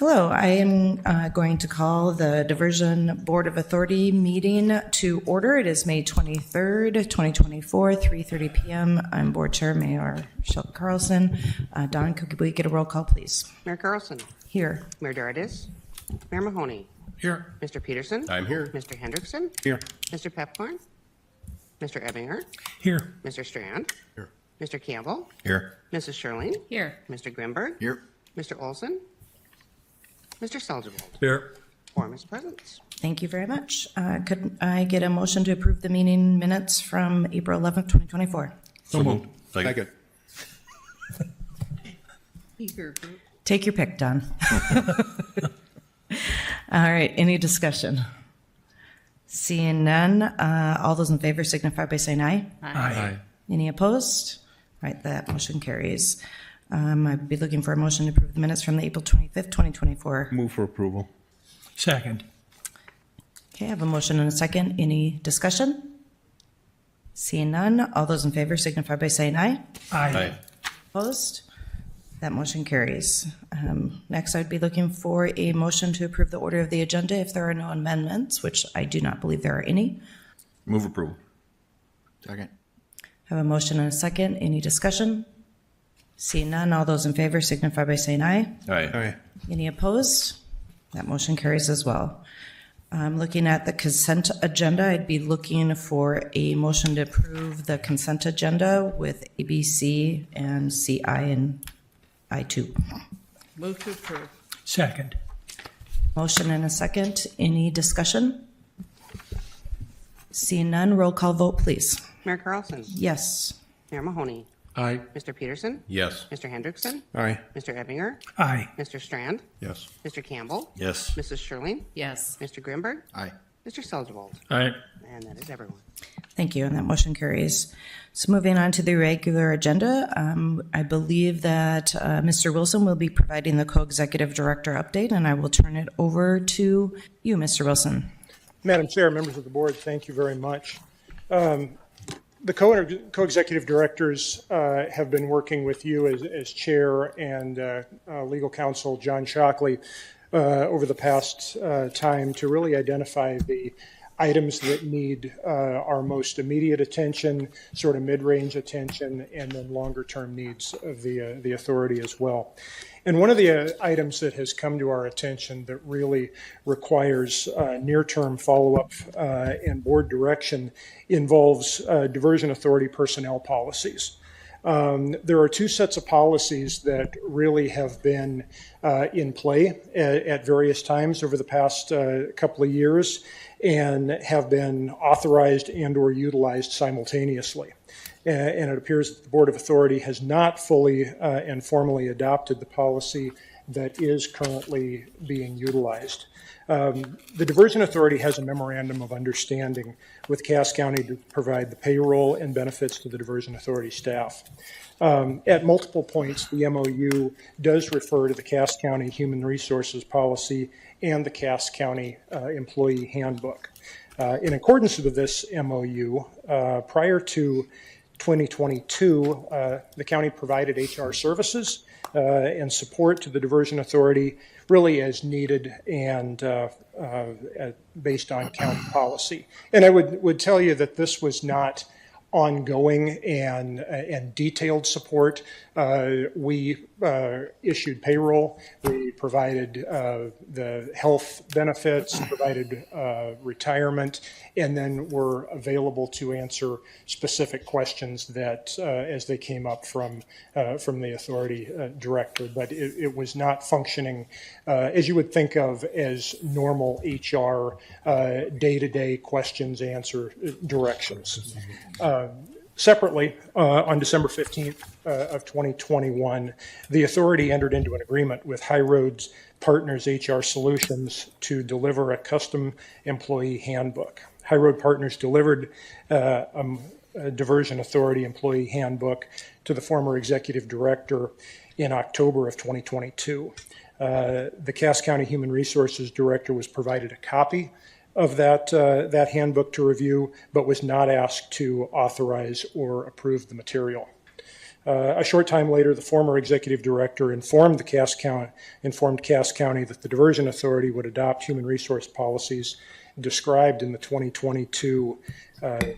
Hello, I am going to call the Diversion Board of Authority meeting to order. It is May 23rd, 2024, 3:30 p.m. I'm Board Chair Mayor Shelby Carlson. Don, could we get a roll call, please? Mayor Carlson. Here. Mayor Dardis. Mayor Mahoney. Here. Mr. Peterson. I'm here. Mr. Hendrickson. Here. Mr. Pepcorn. Mr. Ebbinger. Here. Mr. Strand. Here. Mr. Campbell. Here. Mrs. Sherling. Here. Mr. Grimberg. Here. Mr. Olson. Mr. Seljevold. Here. Quorum is present. Thank you very much. Could I get a motion to approve the meeting minutes from April 11th, 2024? So moved. Second. Eager group. Take your pick, Don. All right, any discussion? Seeing none, all those in favor signify by saying aye. Aye. Any opposed? All right, that motion carries. I'd be looking for a motion to approve the minutes from the April 25th, 2024. Move for approval. Second. Okay, I have a motion and a second. Any discussion? Seeing none, all those in favor signify by saying aye. Aye. Opposed? That motion carries. Next, I'd be looking for a motion to approve the order of the agenda if there are no amendments, which I do not believe there are any. Move approval. Second. I have a motion and a second. Any discussion? Seeing none, all those in favor signify by saying aye. Aye. Any opposed? That motion carries as well. Looking at the consent agenda, I'd be looking for a motion to approve the consent agenda with A, B, C, and C, I, and I2. Move to approve. Second. Motion and a second. Any discussion? Seeing none, roll call vote, please. Mayor Carlson. Yes. Mayor Mahoney. Aye. Mr. Peterson. Yes. Mr. Hendrickson. Aye. Mr. Ebbinger. Aye. Mr. Strand. Yes. Mr. Campbell. Yes. Mrs. Sherling. Yes. Mr. Grimberg. Aye. Mr. Seljevold. Aye. And that is everyone. Thank you, and that motion carries. So moving on to the regular agenda, I believe that Mr. Wilson will be providing the co-executive director update, and I will turn it over to you, Mr. Wilson. Madam Chair, members of the board, thank you very much. The co-executive directors have been working with you as chair and legal counsel John Shockley over the past time to really identify the items that need our most immediate attention, sort of mid-range attention, and then longer-term needs of the authority as well. And one of the items that has come to our attention that really requires near-term follow-up and board direction involves diversion authority personnel policies. There are two sets of policies that really have been in play at various times over the past couple of years and have been authorized and or utilized simultaneously. And it appears that the Board of Authority has not fully and formally adopted the policy that is currently being utilized. The Diversion Authority has a memorandum of understanding with Cass County to provide the payroll and benefits to the Diversion Authority staff. At multiple points, the MOU does refer to the Cass County Human Resources Policy and the Cass County Employee Handbook. In accordance with this MOU, prior to 2022, the county provided HR services and support to the Diversion Authority really as needed and based on county policy. And I would tell you that this was not ongoing and detailed support. We issued payroll, we provided the health benefits, provided retirement, and then were available to answer specific questions that as they came up from the authority director. But it was not functioning as you would think of as normal HR day-to-day questions, answer directions. Separately, on December 15th of 2021, the authority entered into an agreement with High Roads Partners HR Solutions to deliver a custom employee handbook. High Road Partners delivered a Diversion Authority employee handbook to the former executive director in October of 2022. The Cass County Human Resources Director was provided a copy of that handbook to review, but was not asked to authorize or approve the material. A short time later, the former executive director informed Cass County that the Diversion Authority would adopt human resource policies described in the 2022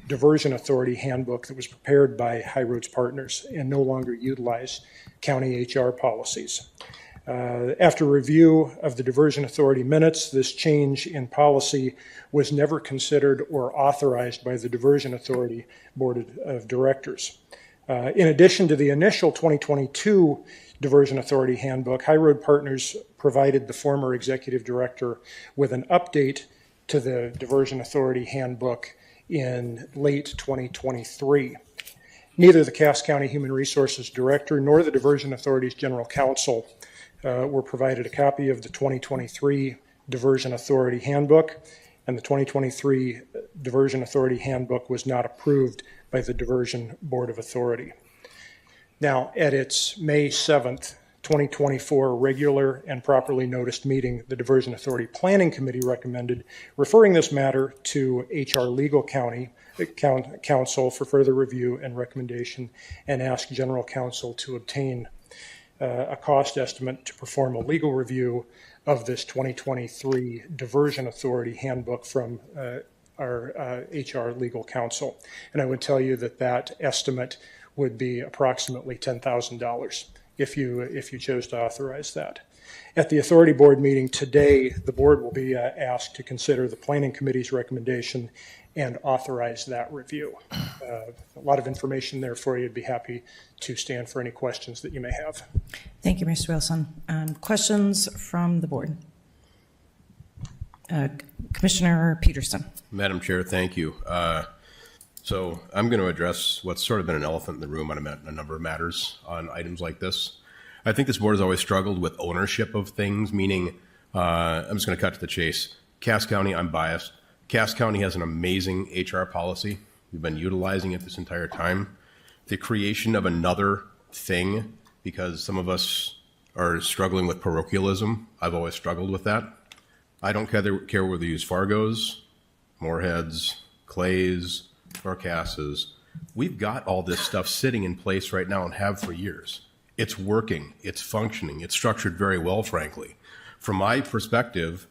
Diversion Authority Handbook that was prepared by High Roads Partners and no longer utilize county HR policies. After review of the Diversion Authority minutes, this change in policy was never considered or authorized by the Diversion Authority Board of Directors. In addition to the initial 2022 Diversion Authority Handbook, High Road Partners provided the former executive director with an update to the Diversion Authority Handbook in late 2023. Neither the Cass County Human Resources Director nor the Diversion Authority's General Counsel were provided a copy of the 2023 Diversion Authority Handbook, and the 2023 Diversion Authority Handbook was not approved by the Diversion Board of Authority. Now, at its May 7th, 2024 regular and properly noticed meeting, the Diversion Authority Planning Committee recommended referring this matter to HR Legal Counsel for further review and recommendation, and asked General Counsel to obtain a cost estimate to perform a legal review of this 2023 Diversion Authority Handbook from our HR Legal Counsel. And I would tell you that that estimate would be approximately $10,000 if you chose to authorize that. At the Authority Board meeting today, the board will be asked to consider the Planning Committee's recommendation and authorize that review. A lot of information there for you. I'd be happy to stand for any questions that you may have. Thank you, Mr. Wilson. Questions from the board? Commissioner Peterson. Madam Chair, thank you. So I'm going to address what's sort of been an elephant in the room on a number of matters on items like this. I think this board has always struggled with ownership of things, meaning, I'm just going to cut to the chase. Cass County, I'm biased. Cass County has an amazing HR policy. We've been utilizing it this entire time. The creation of another thing, because some of us are struggling with parochialism. I've always struggled with that. I don't care whether you use Fargos, Moorheads, Clays, or Casses. We've got all this stuff sitting in place right now and have for years. It's working, it's functioning, it's structured very well, frankly. From my perspective,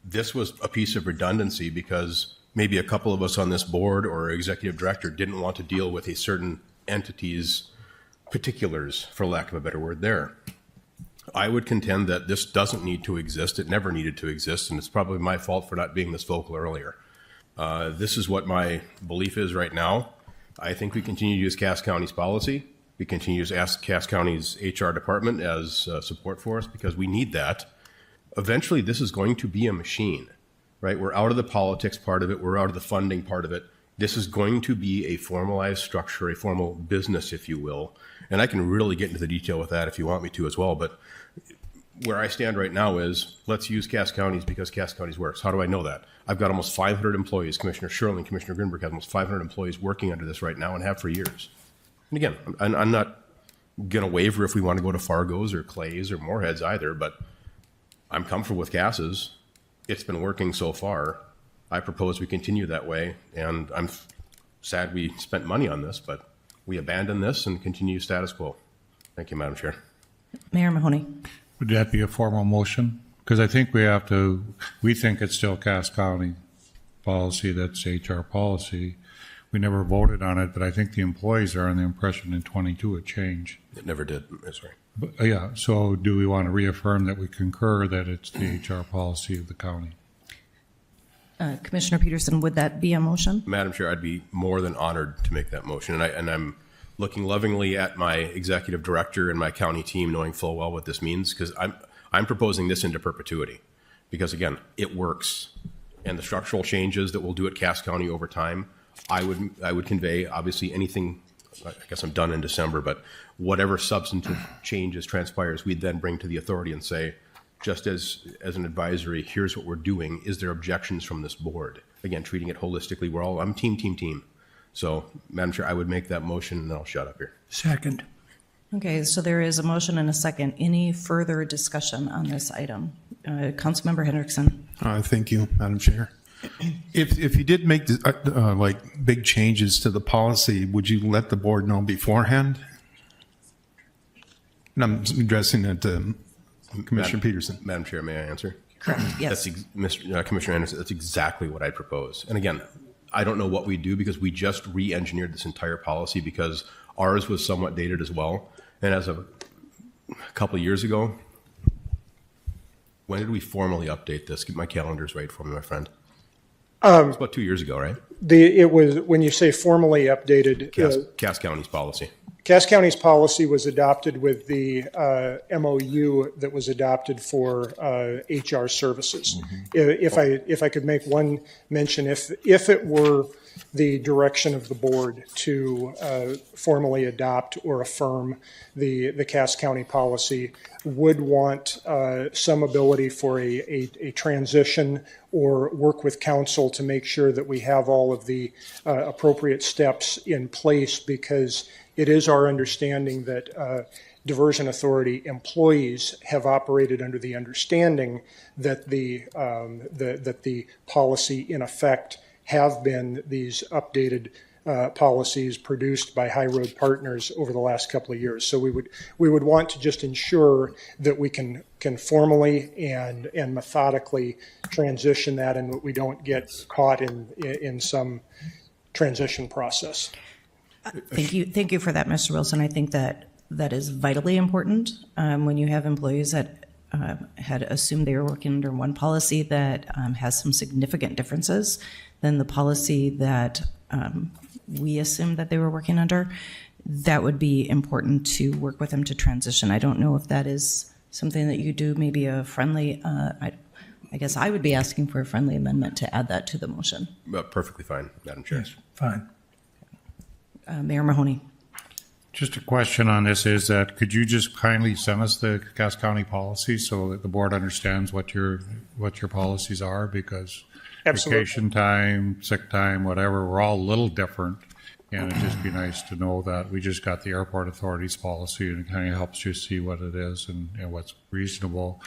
this was a piece of redundancy because maybe a couple of us on this board or executive director didn't want to deal with a certain entity's particulars, for lack of a better word there. I would contend that this doesn't need to exist. It never needed to exist, and it's probably my fault for not being this vocal earlier. This is what my belief is right now. I think we continue to use Cass County's policy. We continue to ask Cass County's HR department as support for us because we need that. Eventually, this is going to be a machine, right? We're out of the politics part of it. We're out of the funding part of it. This is going to be a formalized structure, a formal business, if you will. And I can really get into the detail with that if you want me to as well. But where I stand right now is let's use Cass County's because Cass County's works. How do I know that? I've got almost 500 employees. Commissioner Shirley and Commissioner Grinberg have almost 500 employees working under this right now and have for years. And again, I'm not going to waver if we want to go to Fargo's or Clay's or Moorhead's either, but I'm comfortable with Cass's. It's been working so far. I propose we continue that way, and I'm sad we spent money on this, but we abandon this and continue status quo. Thank you, Madam Chair. Mayor Mahoney. Would that be a formal motion? Because I think we think it's still Cass County policy, that's HR policy. We never voted on it, but I think the employees are on the impression in 22 it changed. It never did. Sorry. But, yeah, so do we want to reaffirm that we concur that it's the HR policy of the county? Commissioner Peterson, would that be a motion? Madam Chair, I'd be more than honored to make that motion. And I'm looking lovingly at my executive director and my county team, knowing full well what this means, because I'm proposing this into perpetuity. Because again, it works. And the structural changes that we'll do at Cass County over time, I would convey, obviously, anything, I guess I'm done in December, but whatever substantive changes transpires, we'd then bring to the authority and say, just as an advisory, here's what we're doing. Is there objections from this board? Again, treating it holistically. I'm team. So, Madam Chair, I would make that motion, and then I'll shut up here. Second. Okay, so there is a motion and a second. Any further discussion on this item? Councilmember Hendrickson. Thank you, Madam Chair. If you did make like big changes to the policy, would you let the board know beforehand And I'm addressing it to Commissioner Peterson. Madam Chair, may I answer? Correct, yes. Commissioner Anderson, that's exactly what I propose. And again, I don't know what we do because we just re-engineered this entire policy because ours was somewhat dated as well. And as of a couple of years ago, when did we formally update this? Get my calendars right for me, my friend. It's about 2 years ago, right? It was, when you say formally updated, Cass County's policy. Cass County's policy was adopted with the MOU that was adopted for HR services. If I could make one mention, if it were the direction of the board to formally adopt or affirm the Cass County policy, would want some ability for a transition or work with council to make sure that we have all of the appropriate steps in place, because it is our understanding that Diversion Authority employees have operated under the understanding that the policy in effect have been these updated policies produced by High Road Partners over the last couple of years. So we would want to just ensure that we can formally and methodically transition that, and that we don't get caught in some transition process. Thank you for that, Mr. Wilson. I think that is vitally important when you have employees that had assumed they were working under one policy that has some significant differences than the policy that we assumed that they were working under. That would be important to work with them to transition. I don't know if that is something that you do, maybe a friendly, I guess I would be asking for a friendly amendment to add that to the motion. Perfectly fine, Madam Chair. Yes, fine. Mayor Mahoney. Just a question on this is that could you just kindly send us the Cass County policy so that the board understands what your policies are? Because Absolutely. Vacation time, sick time, whatever, we're all a little different. And it'd just be nice to know that we just got the airport authority's policy, and it kind of helps you see what it is and what's reasonable.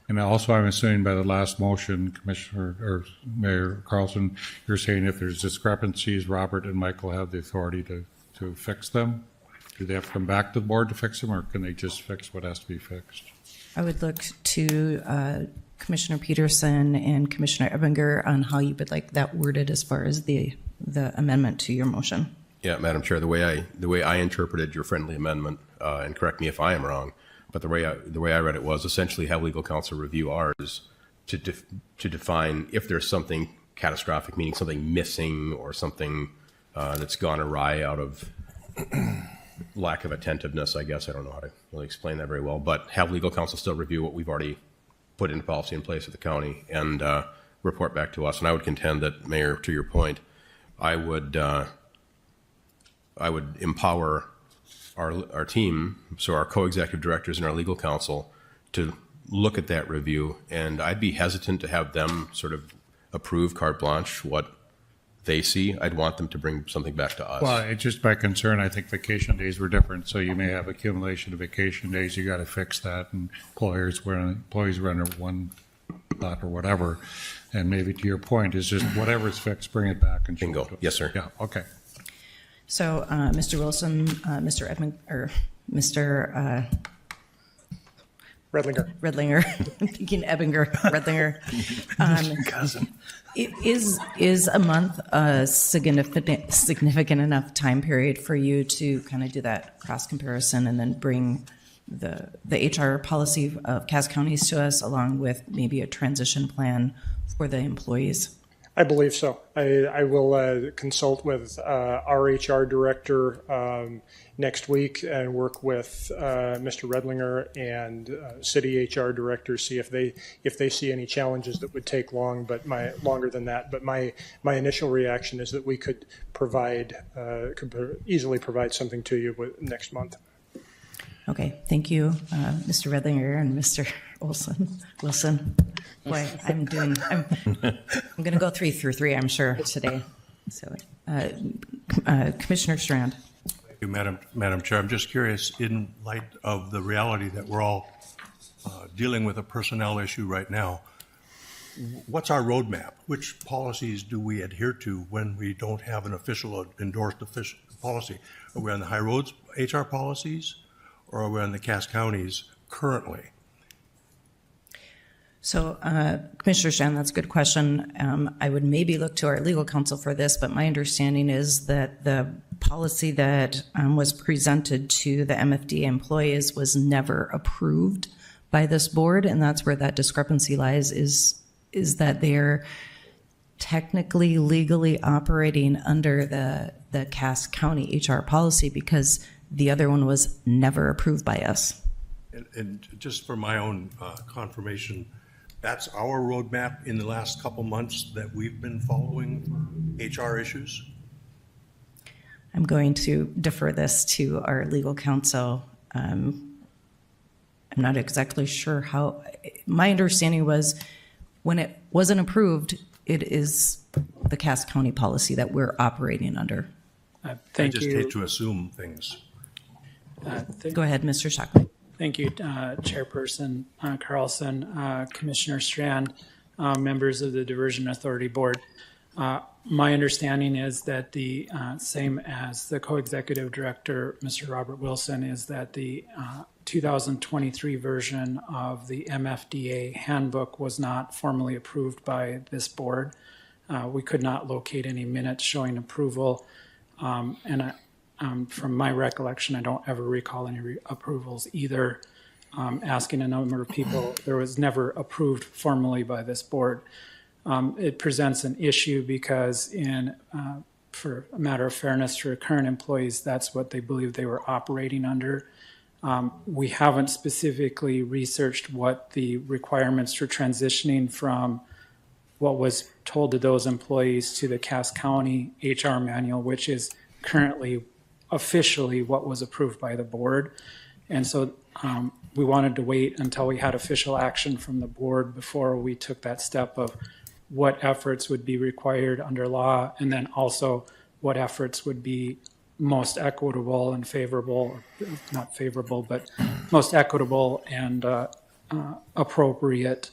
And also, I'm assuming by the last motion, Commissioner or Mayor Carlson, you're saying if there's discrepancies, Robert and Michael have the authority to fix them? Do they have to come back to the board to fix them, or can they just fix what has to be fixed? I would look to Commissioner Peterson and Commissioner Ebinger on how you would like that worded as far as the amendment to your motion. Yeah, Madam Chair, the way I interpreted your friendly amendment, and correct me if I am wrong, but the way I read it was essentially have legal counsel review ours to define if there's something catastrophic, meaning something missing or something that's gone awry out of lack of attentiveness, I guess. I don't know how to really explain that very well, but have legal counsel still review what we've already put into policy in place at the county and report back to us. And I would contend that, Mayor, to your point, I would empower our team, so our co-executive directors and our legal counsel, to look at that review. And I'd be hesitant to have them sort of approve carte blanche what they see. I'd want them to bring something back to us. Well, it's just my concern. I think vacation days were different, so you may have accumulation of vacation days. You got to fix that, and employees run at one lot or whatever. And maybe to your point is just whatever's fixed, bring it back and show Bingo. it to us. Yes, sir. Yeah. Okay. So, Mr. Wilson, Mr. Edmund, or Mr. Redlinger. Redlinger, I'm thinking Ebinger, Redlinger. Cousin. Is a month a significant enough time period for you to kind of do that cross comparison and then bring the HR policy of Cass Counties to us, along with maybe a transition plan for the employees? I believe so. I will consult with our HR director next week and work with Mr. Redlinger and city HR director, see if they see any challenges that would take longer than that. But my initial reaction is that we could easily provide something to you next month. Okay, thank you, Mr. Redlinger and Mr. Wilson. Boy, I'm going to go 3 through 3, I'm sure, today. So, Commissioner Strand. Thank you, Madam Chair. I'm just curious, in light of the reality that we're all dealing with a personnel issue right now, what's our roadmap? Which policies do we adhere to when we don't have an endorsed official policy? Are we on the high roads HR policies? or are we on the Cass counties currently? So, Commissioner Strand, that's a good question. I would maybe look to our legal counsel for this, but my understanding is that the policy that was presented to the MFDA employees was never approved by this board, and that's where that discrepancy lies, is that they're technically legally operating under the Cass County HR policy because the other one was never approved by us. And just for my own confirmation, that's our roadmap in the last couple months that we've been following for HR issues? I'm going to defer this to our legal counsel. I'm not exactly sure how. My understanding was when it wasn't approved, it is the Cass County policy that we're operating under. I Thank just you. hate to assume things. Go ahead, Mr. Shockley. Thank you, Chairperson Carlson, Commissioner Strand, members of the Diversion Authority Board. My understanding is that the same as the co-executive director, Mr. Robert Wilson, is that the 2023 version of the MFDA handbook was not formally approved by this board. We could not locate any minutes showing approval, from my recollection, I don't ever recall any approvals either. Asking a number of people, there was never approved formally by this board. It presents an issue because for a matter of fairness to current employees, that's what they believe they were operating under. We haven't specifically researched what the requirements for transitioning from what was told to those employees to the Cass County HR manual, which is currently officially what was approved by the board. And so we wanted to wait until we had official action from the board before we took that step of what efforts would be required under law, and then also what efforts would be most equitable and favorable, not favorable, but most equitable and appropriate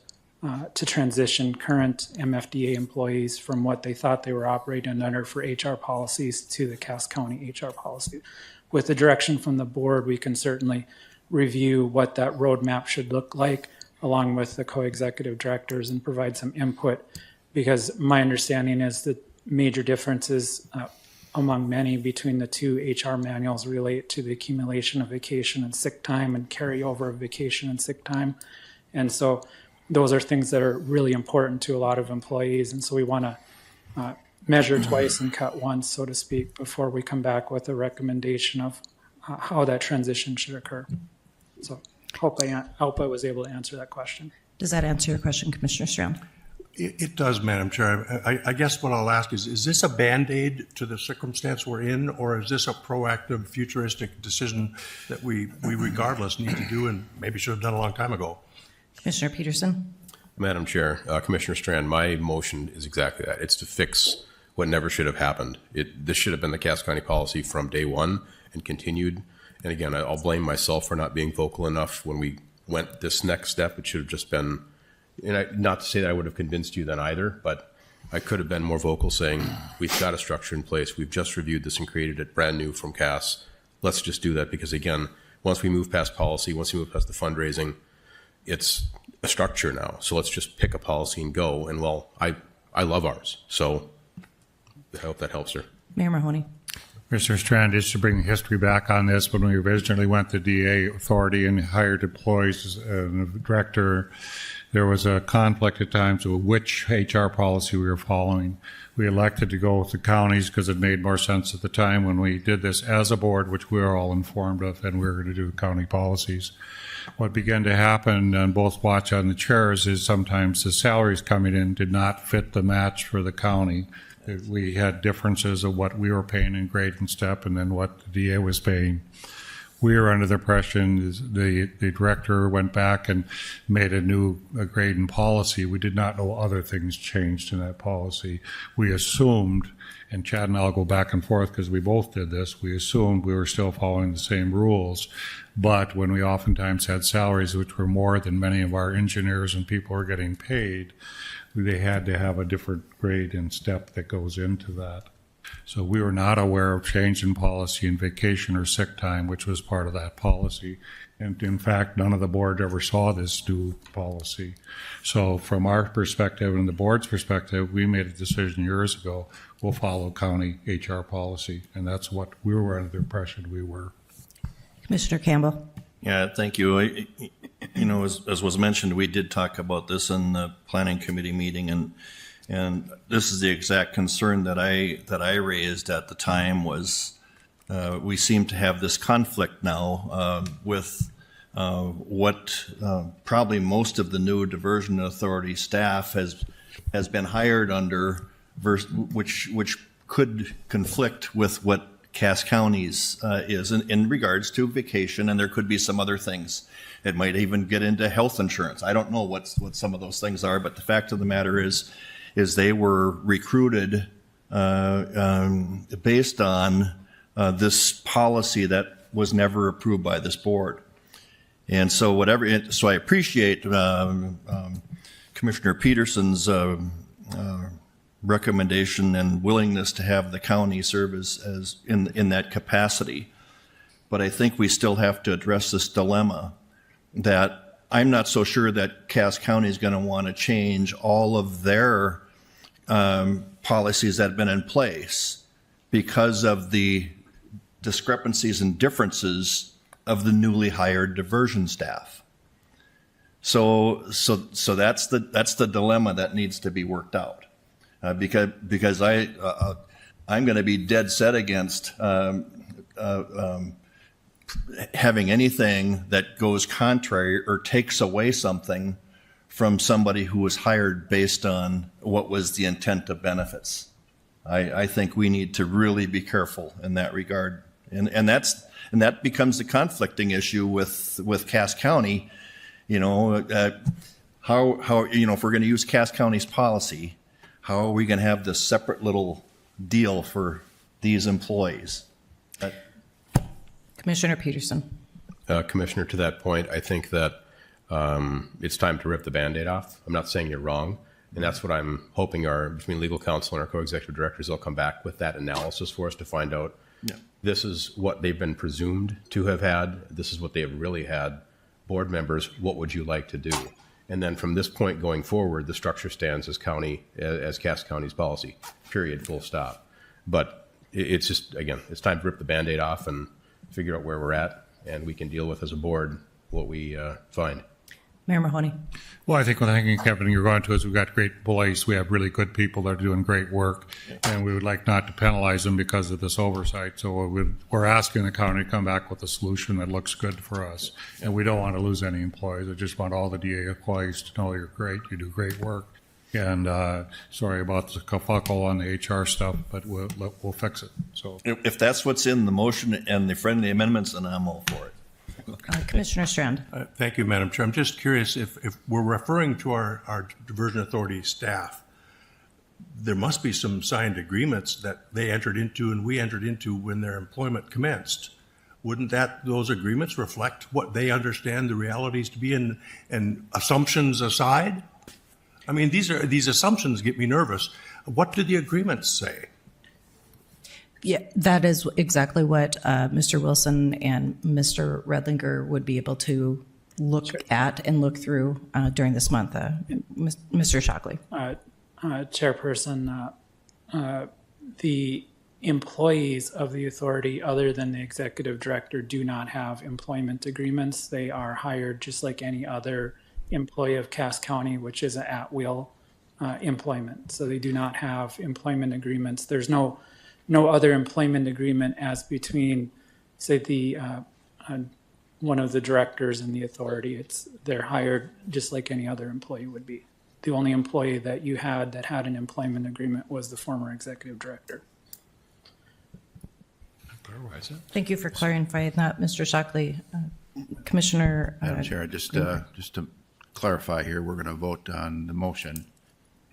to transition current MFDA employees from what they thought they were operating under for HR policies to the Cass County HR policy. With the direction from the board, we can certainly review what that roadmap should look like along with the co-executive directors and provide some input, because my understanding is that major differences among many between the two HR manuals relate to the accumulation of vacation and sick time and carryover of vacation and sick time. And so those are things that are really important to a lot of employees. And so we want to measure twice and cut once, so to speak, before we come back with a recommendation of how that transition should occur. So hope I was able to answer that question. Does that answer your question, Commissioner Strand? It does, Madam Chair. I guess what I'll ask is this a Band-Aid to the circumstance we're in, or is this a proactive, futuristic decision that we regardless need to do and maybe should have done a long time ago? Commissioner Peterson? Madam Chair, Commissioner Strand, my motion is exactly that. It's to fix what never should have happened. This should have been the Cass County policy from day one and continued. And again, I'll blame myself for not being vocal enough when we went this next step. It should have just been, and not to say that I would have convinced you then either, but I could have been more vocal saying, we've got a structure in place. We've just reviewed this and created it brand new from Cass. Let's just do that, because again, once we move past policy, once we move past the fundraising, it's a structure now. So let's just pick a policy and go. And well, I love ours. So I hope that helps her. Mayor Mahoney? Mr. Strand, just to bring history back on this, when we originally went to DA authority and hired employees and a director, there was a conflict at times of which HR policy we were following. We elected to go with the counties because it made more sense at the time when we did this as a board, which we were all informed of, and we were going to do county policies. What began to happen on both watch on the chairs is sometimes the salaries coming in did not fit the match for the county. We had differences of what we were paying in grade and step and then what the DA was paying. We were under the impression the director went back and made a new grade and policy. We did not know other things changed in that policy. We assumed, and Chad and I'll go back and forth because we both did this, we assumed we were still following the same rules. But when we oftentimes had salaries which were more than many of our engineers and people were getting paid, they had to have a different grade and step that goes into that. So we were not aware of change in policy in vacation or sick time, which was part of that policy. And in fact, none of the board ever saw this new policy. So from our perspective and the board's perspective, we made a decision years ago, we'll follow county HR policy. And that's what we were under the impression we were. Commissioner Campbell. Yeah, thank you. You know, as was mentioned, we did talk about this in the planning committee meeting, and this is the exact concern that I raised at the time was we seem to have this conflict now with what probably most of the new diversion authority staff has been hired under, which could conflict with what Cass County's is in regards to vacation, and there could be some other things. It might even get into health insurance. I don't know what some of those things are, but the fact of the matter is they were recruited based on this policy that was never approved by this board. And so so I appreciate Commissioner Peterson's recommendation and willingness to have the county serve as in that capacity. But I think we still have to address this dilemma that I'm not so sure that Cass County is going to want to change all of their policies that have been in place because of the discrepancies and differences of the newly hired diversion staff. So that's the dilemma that needs to be worked out. Because I'm going to be dead set against having anything that goes contrary or takes away something from somebody who was hired based on what was the intent of benefits. I think we need to really be careful in that regard, and that becomes the conflicting issue with Cass County. You know, how if we're going to use Cass County's policy, how are we going to have this separate little deal for these employees? Commissioner Peterson. Commissioner, to that point, I think that it's time to rip the Band-Aid off. I'm not saying you're wrong, and that's what I'm hoping between legal counsel and our co-executive directors, they'll come back with that analysis for us to find out this is what they've been presumed to have had, this is what they have really had. Board members, what would you like to do? And then from this point going forward, the structure stands as Cass County's policy, period, full stop. But it's just, again, it's time to rip the Band-Aid off and figure out where we're at, and we can deal with as a board what we find. Mayor Mahoney. Well, I think what I think, Kevin, you're going to is we've got great employees. We have really good people that are doing great work, and we would like not to penalize them because of this oversight. So we're asking the county to come back with a solution that looks good for us. And we don't want to lose any employees. I just want all the DA employees to know you're great. You do great work. And sorry about the kerfuffle on the HR stuff, but we'll fix it. So if that's what's in the motion and the friendly amendments, then I'm all for it. Commissioner Strand. Thank you, Madam Chair. I'm just curious if we're referring to our diversion authority staff, there must be some signed agreements that they entered into and we entered into when their employment commenced. Wouldn't those agreements reflect what they understand the realities to be and assumptions aside? I mean, these assumptions get me nervous. What do the agreements say? Yeah, that is exactly what Mr. Wilson and Mr. Redlinger would be able to look at and look through during this month. Mr. Shockley. Chairperson, the employees of the authority, other than the executive director, do not have employment agreements. They are hired just like any other employee of Cass County, which is an at-will employment. So they do not have employment agreements. There's no other employment agreement as between, say, the one of the directors and the authority. They're hired just like any other employee would be. The only employee that you had that had an employment agreement was the former executive director. Thank you for clarifying that, Mr. Shockley. Commissioner. Madam Chair, just to clarify here, we're going to vote on the motion,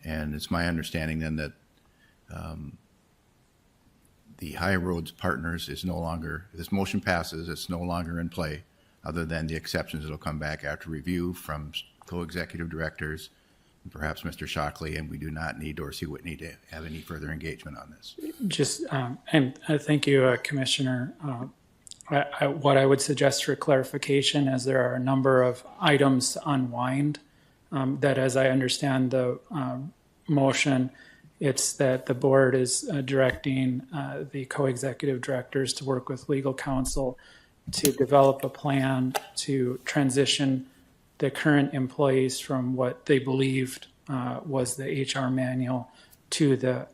and it's my understanding then that the High Roads Partners is no longer, if this motion passes, it's no longer in play, other than the exceptions that'll come back after review from co-executive directors, perhaps Mr. Shockley, and we do not need Dorsey Whitney to have any further engagement on this. Just, and thank you, Commissioner. What I would suggest for clarification is there are a number of items to unwind that, as I understand the motion, it's that the board is directing the co-executive directors to work with legal counsel to develop a plan to transition the current employees from what they believed was the HR manual to the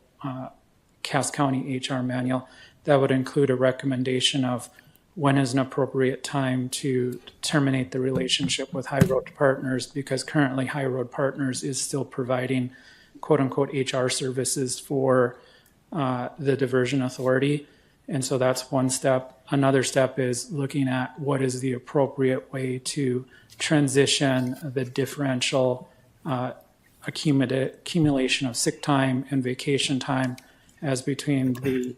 Cass County HR manual. That would include a recommendation of when is an appropriate time to terminate the relationship with High Road Partners, because currently High Road Partners is still providing quote unquote HR services for the Diversion Authority. And so that's one step. Another step is looking at what is the appropriate way to transition the differential accumulation of sick time and vacation time as between the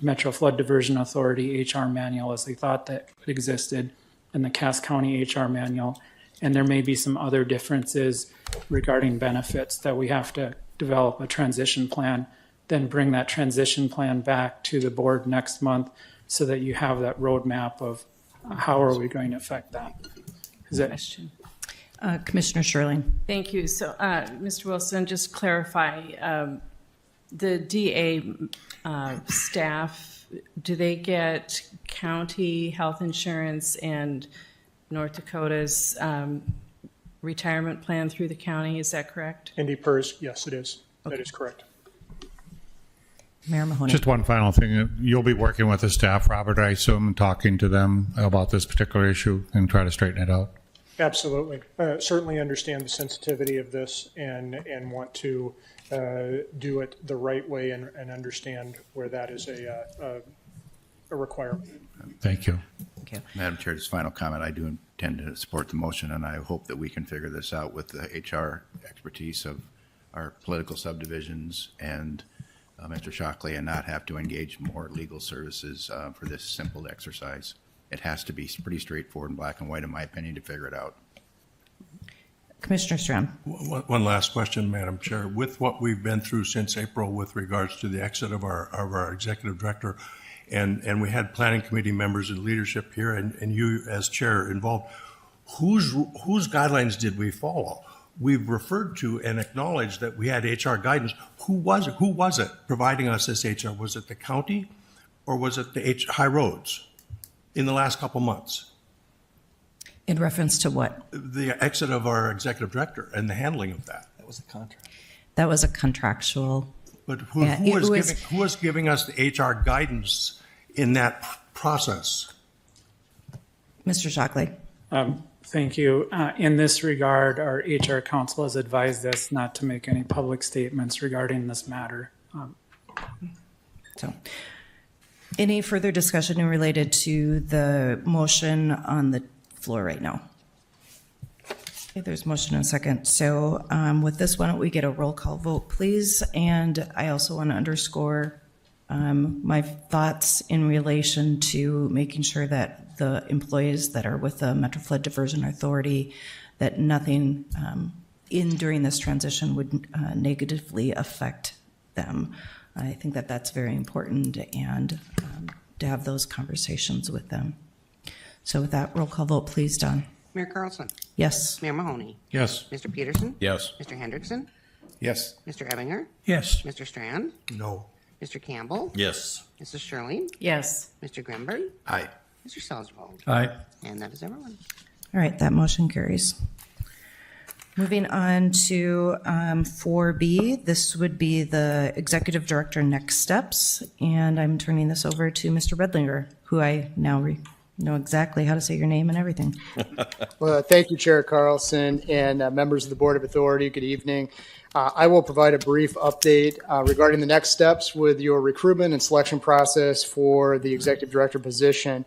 Metro Flood Diversion Authority HR manual as they thought that it existed and the Cass County HR manual. And there may be some other differences regarding benefits that we have to develop a transition plan, then bring that transition plan back to the board next month so that you have that roadmap of how are we going to affect that. Is that Question. Commissioner Sherling. Thank you. So, Mr. Wilson, just clarify, the DA staff, do they get county health insurance and North Dakota's retirement plan through the county? Is that correct? Indy PERS, yes, it is. Okay. That is correct. Mayor Mahoney. Just one final thing. You'll be working with the staff, Robert, I assume, talking to them about this particular issue and try to straighten it out. Absolutely. Certainly understand the sensitivity of this and want to do it the right way and understand where that is a requirement. Thank you. Thank you. Madam Chair, just final comment. I do intend to support the motion, and I hope that we can figure this out with the HR expertise of our political subdivisions and Mr. Shockley, and not have to engage more legal services for this simple exercise. It has to be pretty straightforward and black and white, in my opinion, to figure it out. Commissioner Strand. One last question, Madam Chair. With what we've been through since April with regards to the exit of our executive director, and we had planning committee members and leadership here, and you as chair involved, whose guidelines did we follow? We've referred to and acknowledged that we had HR guidance. Who was it? Who was it providing us this HR? Was it the county or was it the High Roads in the last couple months? In reference to what? The exit of our executive director and the handling of that. That was the contract. That was a contractual. But who was giving us the HR guidance in that process? Mr. Shockley. Thank you. In this regard, our HR counsel has advised us not to make any public statements regarding this matter. So, any further discussion related to the motion on the floor right now? Okay, there's motion and a second. So with this, why don't we get a roll call vote, please? And I also want to underscore my thoughts in relation to making sure that the employees that are with the Metro Flood Diversion Authority, that nothing during this transition would negatively affect them. I think that that's very important, and to have those conversations with them. So with that, roll call vote, please, Don. Mayor Carlson. Yes. Mayor Mahoney. Yes. Mr. Peterson. Yes. Mr. Hendrickson. Yes. Mr. Ebinger. Yes. Mr. Strand. No. Mr. Campbell. Yes. Mrs. Sherling. Yes. Mr. Grimberg. Aye. Mr. Salzwald. Aye. And that is everyone. All right, that motion carries. Moving on to 4B, this would be the Executive Director next steps, and I'm turning this over to Mr. Redlinger, who I now know exactly how to say your name and everything. Well, thank you, Chair Carlson, and members of the Board of Authority. Good evening. I will provide a brief update regarding the next steps with your recruitment and selection process for the Executive Director position.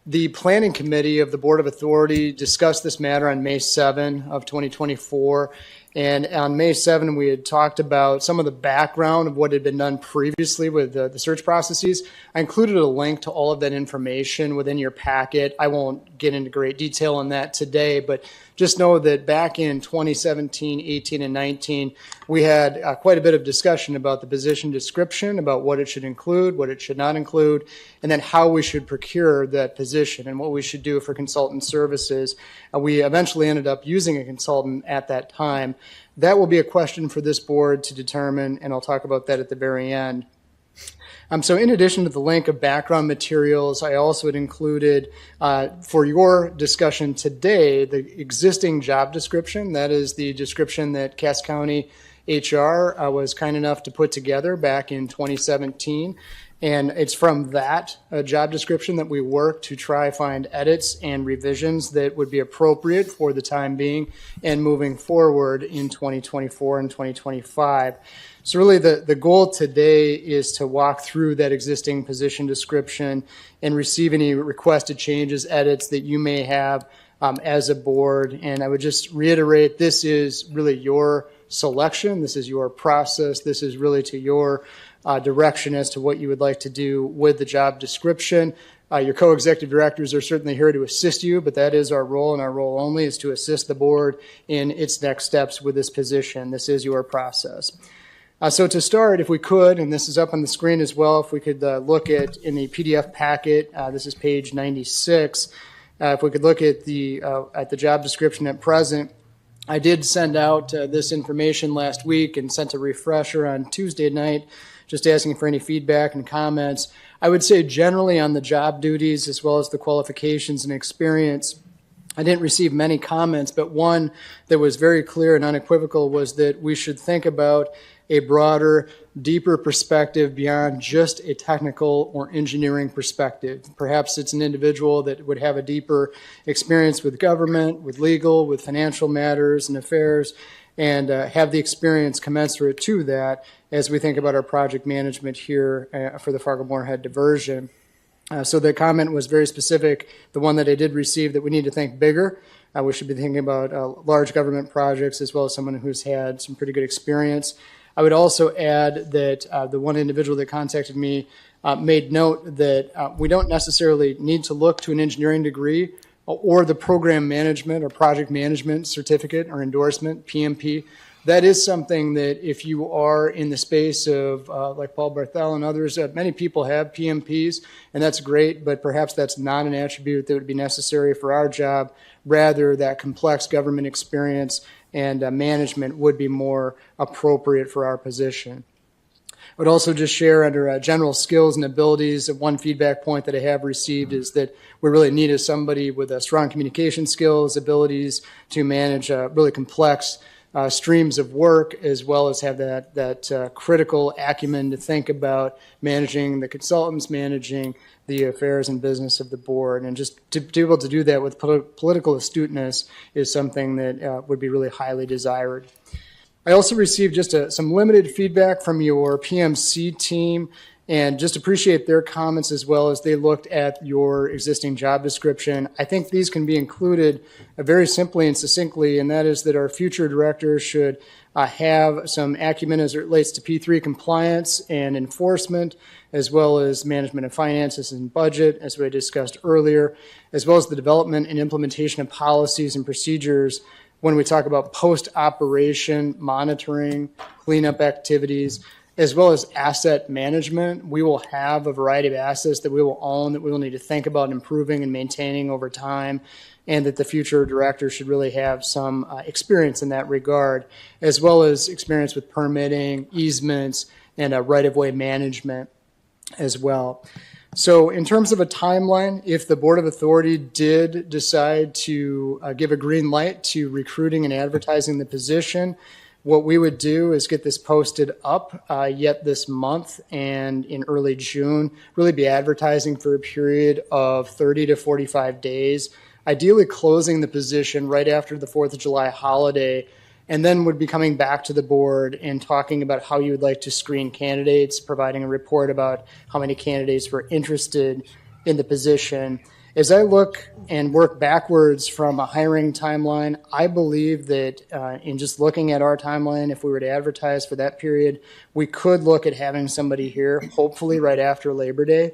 The Planning Committee of the Board of Authority discussed this matter on May 7 of 2024. And on May 7, we had talked about some of the background of what had been done previously with the search processes. I included a link to all of that information within your packet. I won't get into great detail on that today, but just know that back in 2017, 18, and 19, we had quite a bit of discussion about the position description, about what it should include, what it should not include, and then how we should procure that position and what we should do for consultant services. We eventually ended up using a consultant at that time. That will be a question for this board to determine, and I'll talk about that at the very end. So in addition to the link of background materials, I also had included for your discussion today the existing job description. That is the description that Cass County HR was kind enough to put together back in 2017. And it's from that job description that we work to try find edits and revisions that would be appropriate for the time being and moving forward in 2024 and 2025. So really the goal today is to walk through that existing position description and receive any requested changes, edits that you may have as a board. And I would just reiterate, this is really your selection. This is your process. This is really to your direction as to what you would like to do with the job description. Your co-executive directors are certainly here to assist you, but that is our role, and our role only is to assist the board in its next steps with this position. This is your process. So to start, if we could, and this is up on the screen as well, if we could look at in the PDF packet, this is page 96. If we could look at the job description at present, I did send out this information last week and sent a refresher on Tuesday night, just asking for any feedback and comments. I would say generally on the job duties as well as the qualifications and experience, I didn't receive many comments, but one that was very clear and unequivocal was that we should think about a broader, deeper perspective beyond just a technical or engineering perspective. Perhaps it's an individual that would have a deeper experience with government, with legal, with financial matters and affairs, and have the experience commensurate to that as we think about our project management here for the Fargo-Moorhead diversion. So the comment was very specific, the one that I did receive, that we need to think bigger. We should be thinking about large government projects as well as someone who's had some pretty good experience. I would also add that the one individual that contacted me made note that we don't necessarily need to look to an engineering degree or the program management or project management certificate or endorsement, PMP. That is something that if you are in the space of, like Paul Barthel and others, many people have PMPs, and that's great, but perhaps that's not an attribute that would be necessary for our job. Rather, that complex government experience and management would be more appropriate for our position. I would also just share under general skills and abilities, one feedback point that I have received is that we really need somebody with strong communication skills, abilities to manage really complex streams of work, as well as have that critical acumen to think about managing the consultants, managing the affairs and business of the board. And just to be able to do that with political astuteness is something that would be really highly desired. I also received just some limited feedback from your PMC team, and just appreciate their comments as well as they looked at your existing job description. I think these can be included very simply and succinctly, and that is that our future directors should have some acumen as it relates to P3 compliance and enforcement, as well as management of finances and budget, as we discussed earlier, as well as the development and implementation of policies and procedures when we talk about post-operation monitoring, cleanup activities, as well as asset management. We will have a variety of assets that we will own that we will need to think about improving and maintaining over time, and that the future director should really have some experience in that regard, as well as experience with permitting, easements, and right-of-way management as well. So in terms of a timeline, if the Board of Authority did decide to give a green light to recruiting and advertising the position, what we would do is get this posted up yet this month and in early June, really be advertising for a period of 30 to 45 days, ideally closing the position right after the 4th of July holiday, and then would be coming back to the board and talking about how you would like to screen candidates, providing a report about how many candidates were interested in the position. As I look and work backwards from a hiring timeline, I believe that in just looking at our timeline, if we were to advertise for that period, we could look at having somebody here, hopefully right after Labor Day.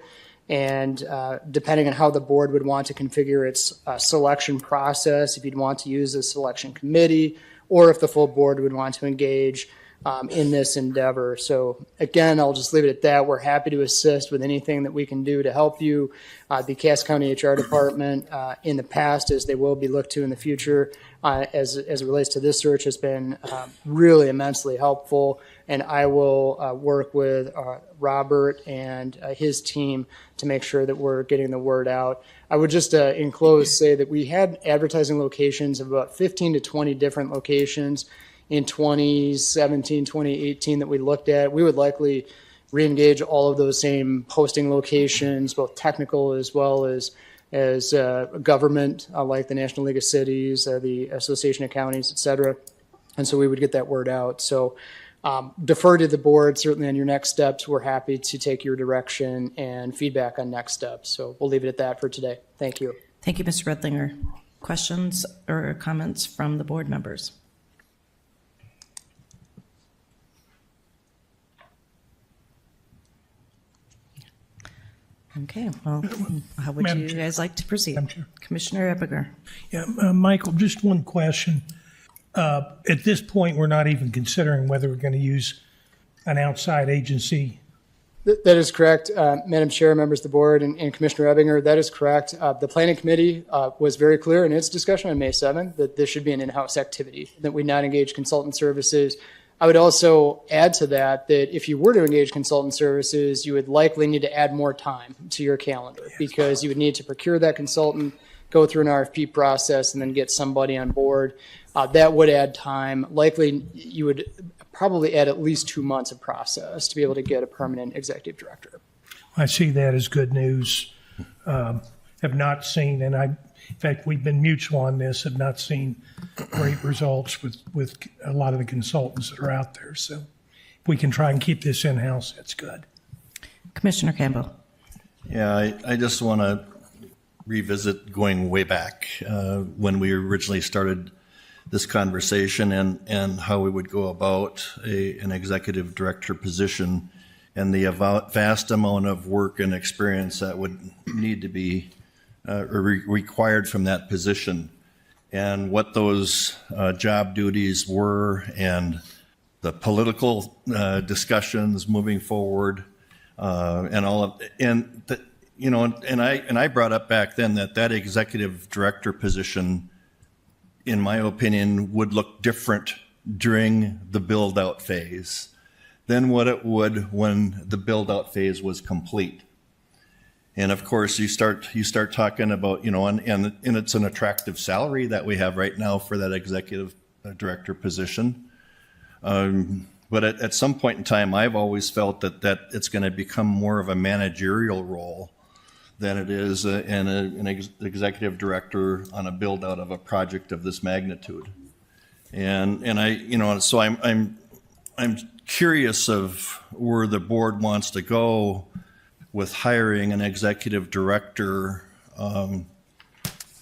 And depending on how the board would want to configure its selection process, if you'd want to use a selection committee, or if the full board would want to engage in this endeavor. So again, I'll just leave it at that. We're happy to assist with anything that we can do to help you. The Cass County HR Department in the past, as they will be looked to in the future, as it relates to this search, has been really immensely helpful. And I will work with Robert and his team to make sure that we're getting the word out. I would just in close say that we had advertising locations of about 15 to 20 different locations in 2017, 2018 that we looked at. We would likely reengage all of those same posting locations, both technical as well as government, like the National League of Cities, the Association of Counties, et cetera. And so we would get that word out. So defer to the board, certainly on your next steps. We're happy to take your direction and feedback on next steps. So we'll leave it at that for today. Thank you. Thank you, Mr. Redlinger. Questions or comments from the board members? Okay, well, how would Madam you Chair. guys like to proceed? Madam Chair. Commissioner Ebinger. Yeah, Michael, just one question. At this point, we're not even considering whether we're going to use an outside agency. That is correct, Madam Chair, members of the board, and Commissioner Ebinger. That is correct. The Planning Committee was very clear in its discussion on May 7th that this should be an in-house activity, that we not engage consultant services. I would also add to that if you were to engage consultant services, you would likely need to add more time to your calendar because you would need to procure that consultant, go through an RFP process, and then get somebody on board. That would add time. Likely, you would probably add at least 2 months of process to be able to get a permanent executive director. I see that as good news. Have not seen, and in fact, we've been mutual on this, have not seen great results with a lot of the consultants that are out there. So if we can try and keep this in-house, that's good. Commissioner Campbell. Yeah, I just want to revisit going way back when we originally started this conversation and how we would go about an executive director position and the vast amount of work and experience that would need to be required from that position, and what those job duties were, and the political discussions moving forward, and all of, and the, you know, and I brought up back then that executive director position, in my opinion, would look different during the build out phase than what it would when the build out phase was complete. And of course, you start talking about, you know, and it's an attractive salary that we have right now for that executive director position. But at some point in time, I've always felt that it's going to become more of a managerial role than it is an executive director on a build out of a project of this magnitude. And I, you know, so I'm curious of where the board wants to go with hiring an executive director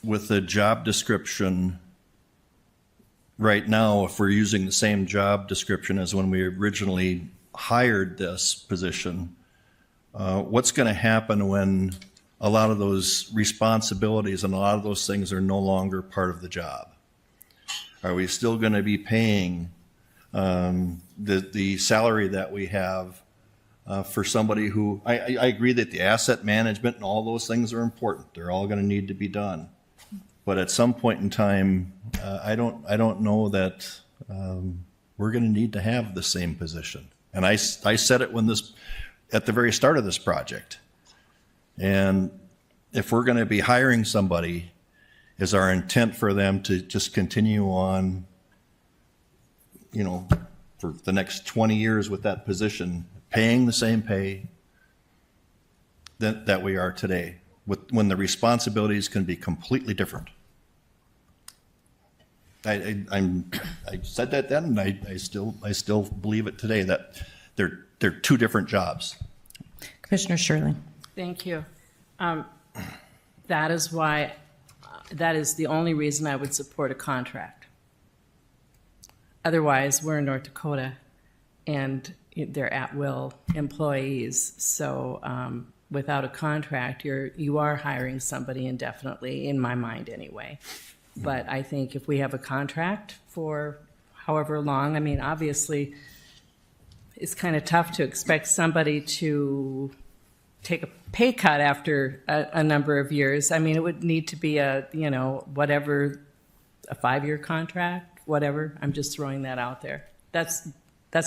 with a job description right now. If we're using the same job description as when we originally hired this position, what's going to happen when a lot of those responsibilities and a lot of those things are no longer part of the job? Are we still going to be paying the salary that we have for somebody who, I agree that the asset management and all those things are important. They're all going to need to be done. But at some point in time, I don't know that we're going to need to have the same position. And I said it at the very start of this project. And if we're going to be hiring somebody, is our intent for them to just continue on, you know, for the next 20 years with that position, paying the same pay that we are today, when the responsibilities can be completely different? I said that then, and I still believe it today, that they're two different jobs. Commissioner Shirley. Thank you. That is why, that is the only reason I would support a contract. Otherwise, we're in North Dakota, and they're at-will employees. So without a contract, you are hiring somebody indefinitely, in my mind anyway. But I think if we have a contract for however long, I mean, obviously, it's kind of tough to expect somebody to take a pay cut after a number of years. I mean, it would need to be a 5-year contract, whatever. I'm just throwing that out there. That's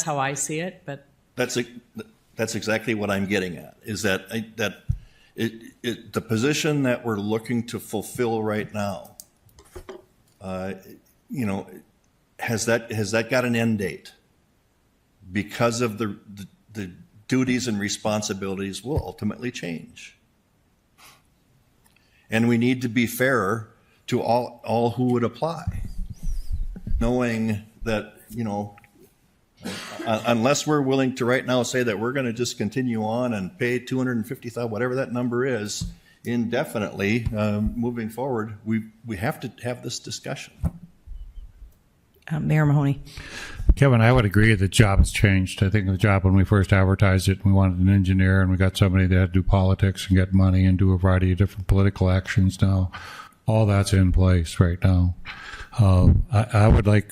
how I see it, but. That's exactly what I'm getting at, is that the position that we're looking to fulfill right now, has that got an end date? Because of the duties and responsibilities will ultimately change. And we need to be fair to all who would apply, knowing that, unless we're willing to right now say that we're going to just continue on and pay $250,000, whatever that number is, indefinitely, moving forward, we have to have this discussion. Mayor Mahoney. Kevin, I would agree the job has changed. I think the job when we first advertised it, we wanted an engineer and we got somebody that had to do politics and get money and do a variety of different political actions now. All that's in place right now. I would like,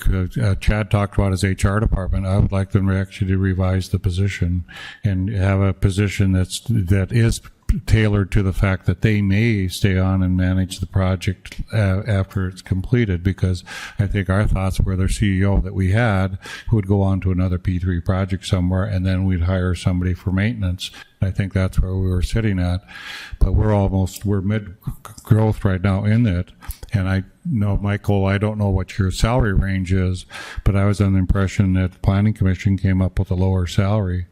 Chad talked about his HR department. I would like them to actually revise the position and have a position that is tailored to the fact that they may stay on and manage the project after it's completed, because I think our thoughts were their CEO that we had who would go on to another P3 project somewhere, and then we'd hire somebody for maintenance. I think that's where we were sitting at, but we're mid-growth right now in it. And I know, Michael, I don't know what your salary range is, but I was under the impression that the Planning Commission came up with a lower salary.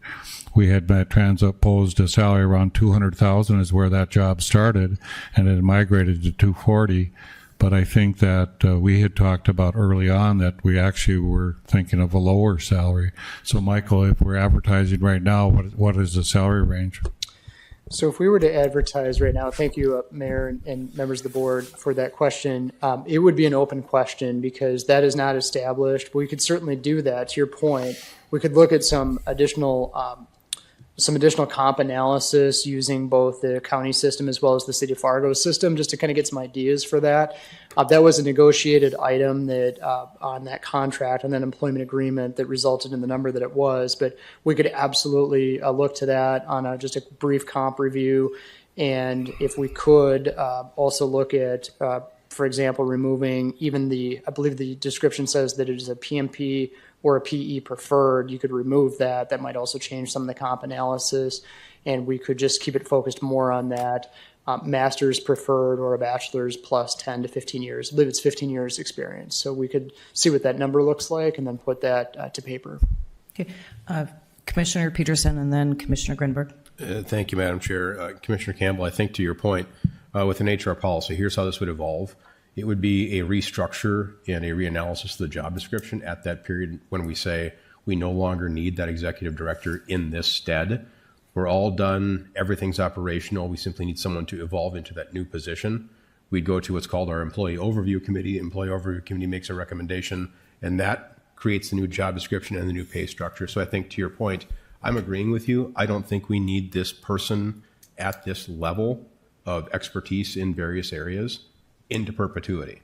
We had transposed a salary around $200,000 is where that job started, and it migrated to $240,000. But I think that we had talked about early on that we actually were thinking of a lower salary. So, Michael, if we're advertising right now, what is the salary range? So if we were to advertise right now, thank you, Mayor and members of the board, for that question. It would be an open question because that is not established. We could certainly do that. To your point, we could look at some additional comp analysis using both the county system as well as the city of Fargo system, just to kind of get some ideas for that. That was a negotiated item that on that contract and that employment agreement that resulted in the number that it was. But we could absolutely look to that on just a brief comp review. And if we could also look at, for example, removing even I believe the description says that it is a PMP or a PE preferred, you could remove that. That might also change some of the comp analysis. And we could just keep it focused more on that master's preferred or a bachelor's plus 10 to 15 years. I believe it's 15 years experience. So we could see what that number looks like and then put that to paper. Okay. Commissioner Peterson and then Commissioner Grinberg. Thank you, Madam Chair. Commissioner Campbell, I think to your point, with an HR policy, here's how this would evolve. It would be a restructure and a reanalysis of the job description at that period when we say we no longer need that executive director in this stead. We're all done. Everything's operational. We simply need someone to evolve into that new position. We'd go to what's called our employee overview committee. Employee overview committee makes a recommendation, and that creates the new job description and the new pay structure. So I think to your point, I'm agreeing with you. I don't think we need this person at this level of expertise in various areas into perpetuity.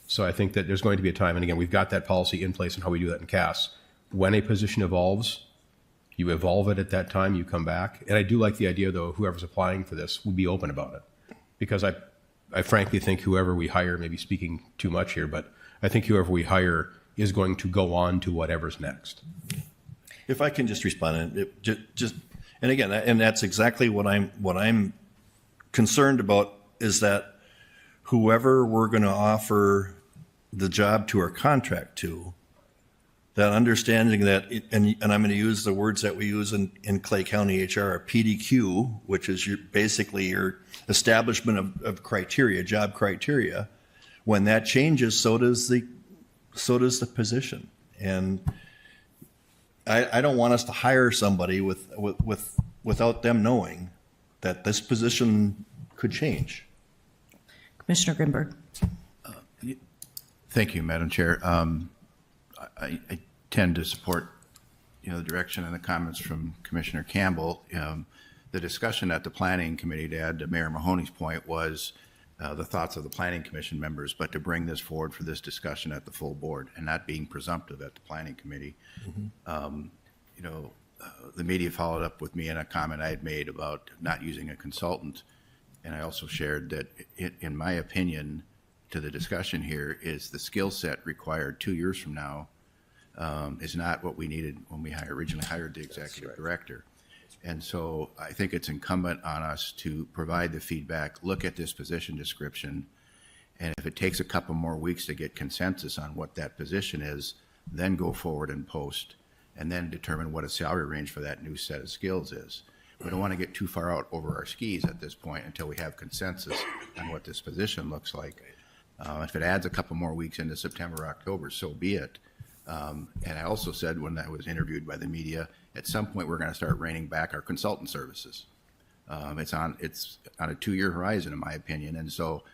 So I think that there's going to be a time, and again, we've got that policy in place and how we do that in CAS. When a position evolves, you evolve it at that time, you come back. And I do like the idea, though, whoever's applying for this would be open about it. Because I frankly think whoever we hire, maybe speaking too much here, but I think whoever we hire is going to go on to whatever's next. If I can just respond, and again, and that's exactly what I'm concerned about, is that whoever we're going to offer the job to or contract to, that understanding that, and I'm going to use the words that we use in Clay County HR, PDQ, which is basically your establishment of criteria, job criteria. When that changes, so does the position. And I don't want us to hire somebody without them knowing that this position could change. Commissioner Grinberg. Thank you, Madam Chair. I tend to support, the direction and the comments from Commissioner Campbell. the discussion at the planning committee, to add to Mayor Mahoney's point, was the thoughts of the planning commission members, but to bring this forward for this discussion at the full board and not being presumptive at the planning committee. The media followed up with me in a comment I had made about not using a consultant. And I also shared that, in my opinion, to the discussion here, is the skill set required 2 years from now is not what we needed when we originally hired the executive director. And so I think it's incumbent on us to provide the feedback, look at this position description, and if it takes a couple more weeks to get consensus on what that position is, then go forward and post, and then determine what a salary range for that new set of skills is. We don't want to get too far out over our skis at this point until we have consensus on what this position looks like. If it adds a couple more weeks into September or October, so be it. And I also said when I was interviewed by the media, at some point we're going to start reining back our consultant services. It's on a 2-year horizon, in my opinion. And so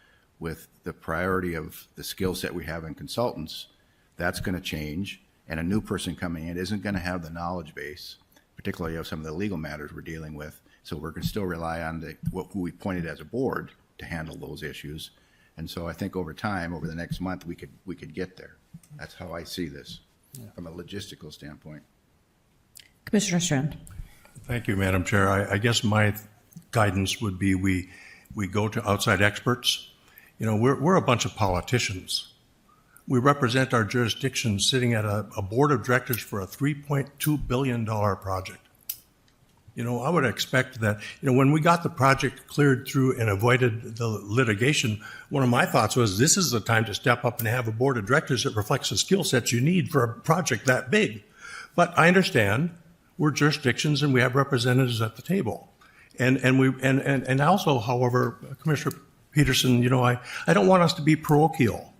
with the priority of the skill set we have in consultants, that's going to change. And a new person coming in isn't going to have the knowledge base, particularly of some of the legal matters we're dealing with. So we're going to still rely on who we appointed as a board to handle those issues. And so I think over time, over the next month, we could get there. That's how I see this from a logistical standpoint. Commissioner Strand. Thank you, Madam Chair. I guess my guidance would be we go to outside experts. We're a bunch of politicians. We represent our jurisdiction sitting at a board of directors for a $3.2 billion project. I would expect that, when we got the project cleared through and avoided the litigation, one of my thoughts was this is the time to step up and have a board of directors that reflects the skill sets you need for a project that big. But I understand we're jurisdictions and we have representatives at the table. And also, however, Commissioner Peterson, I don't want us to be parochial.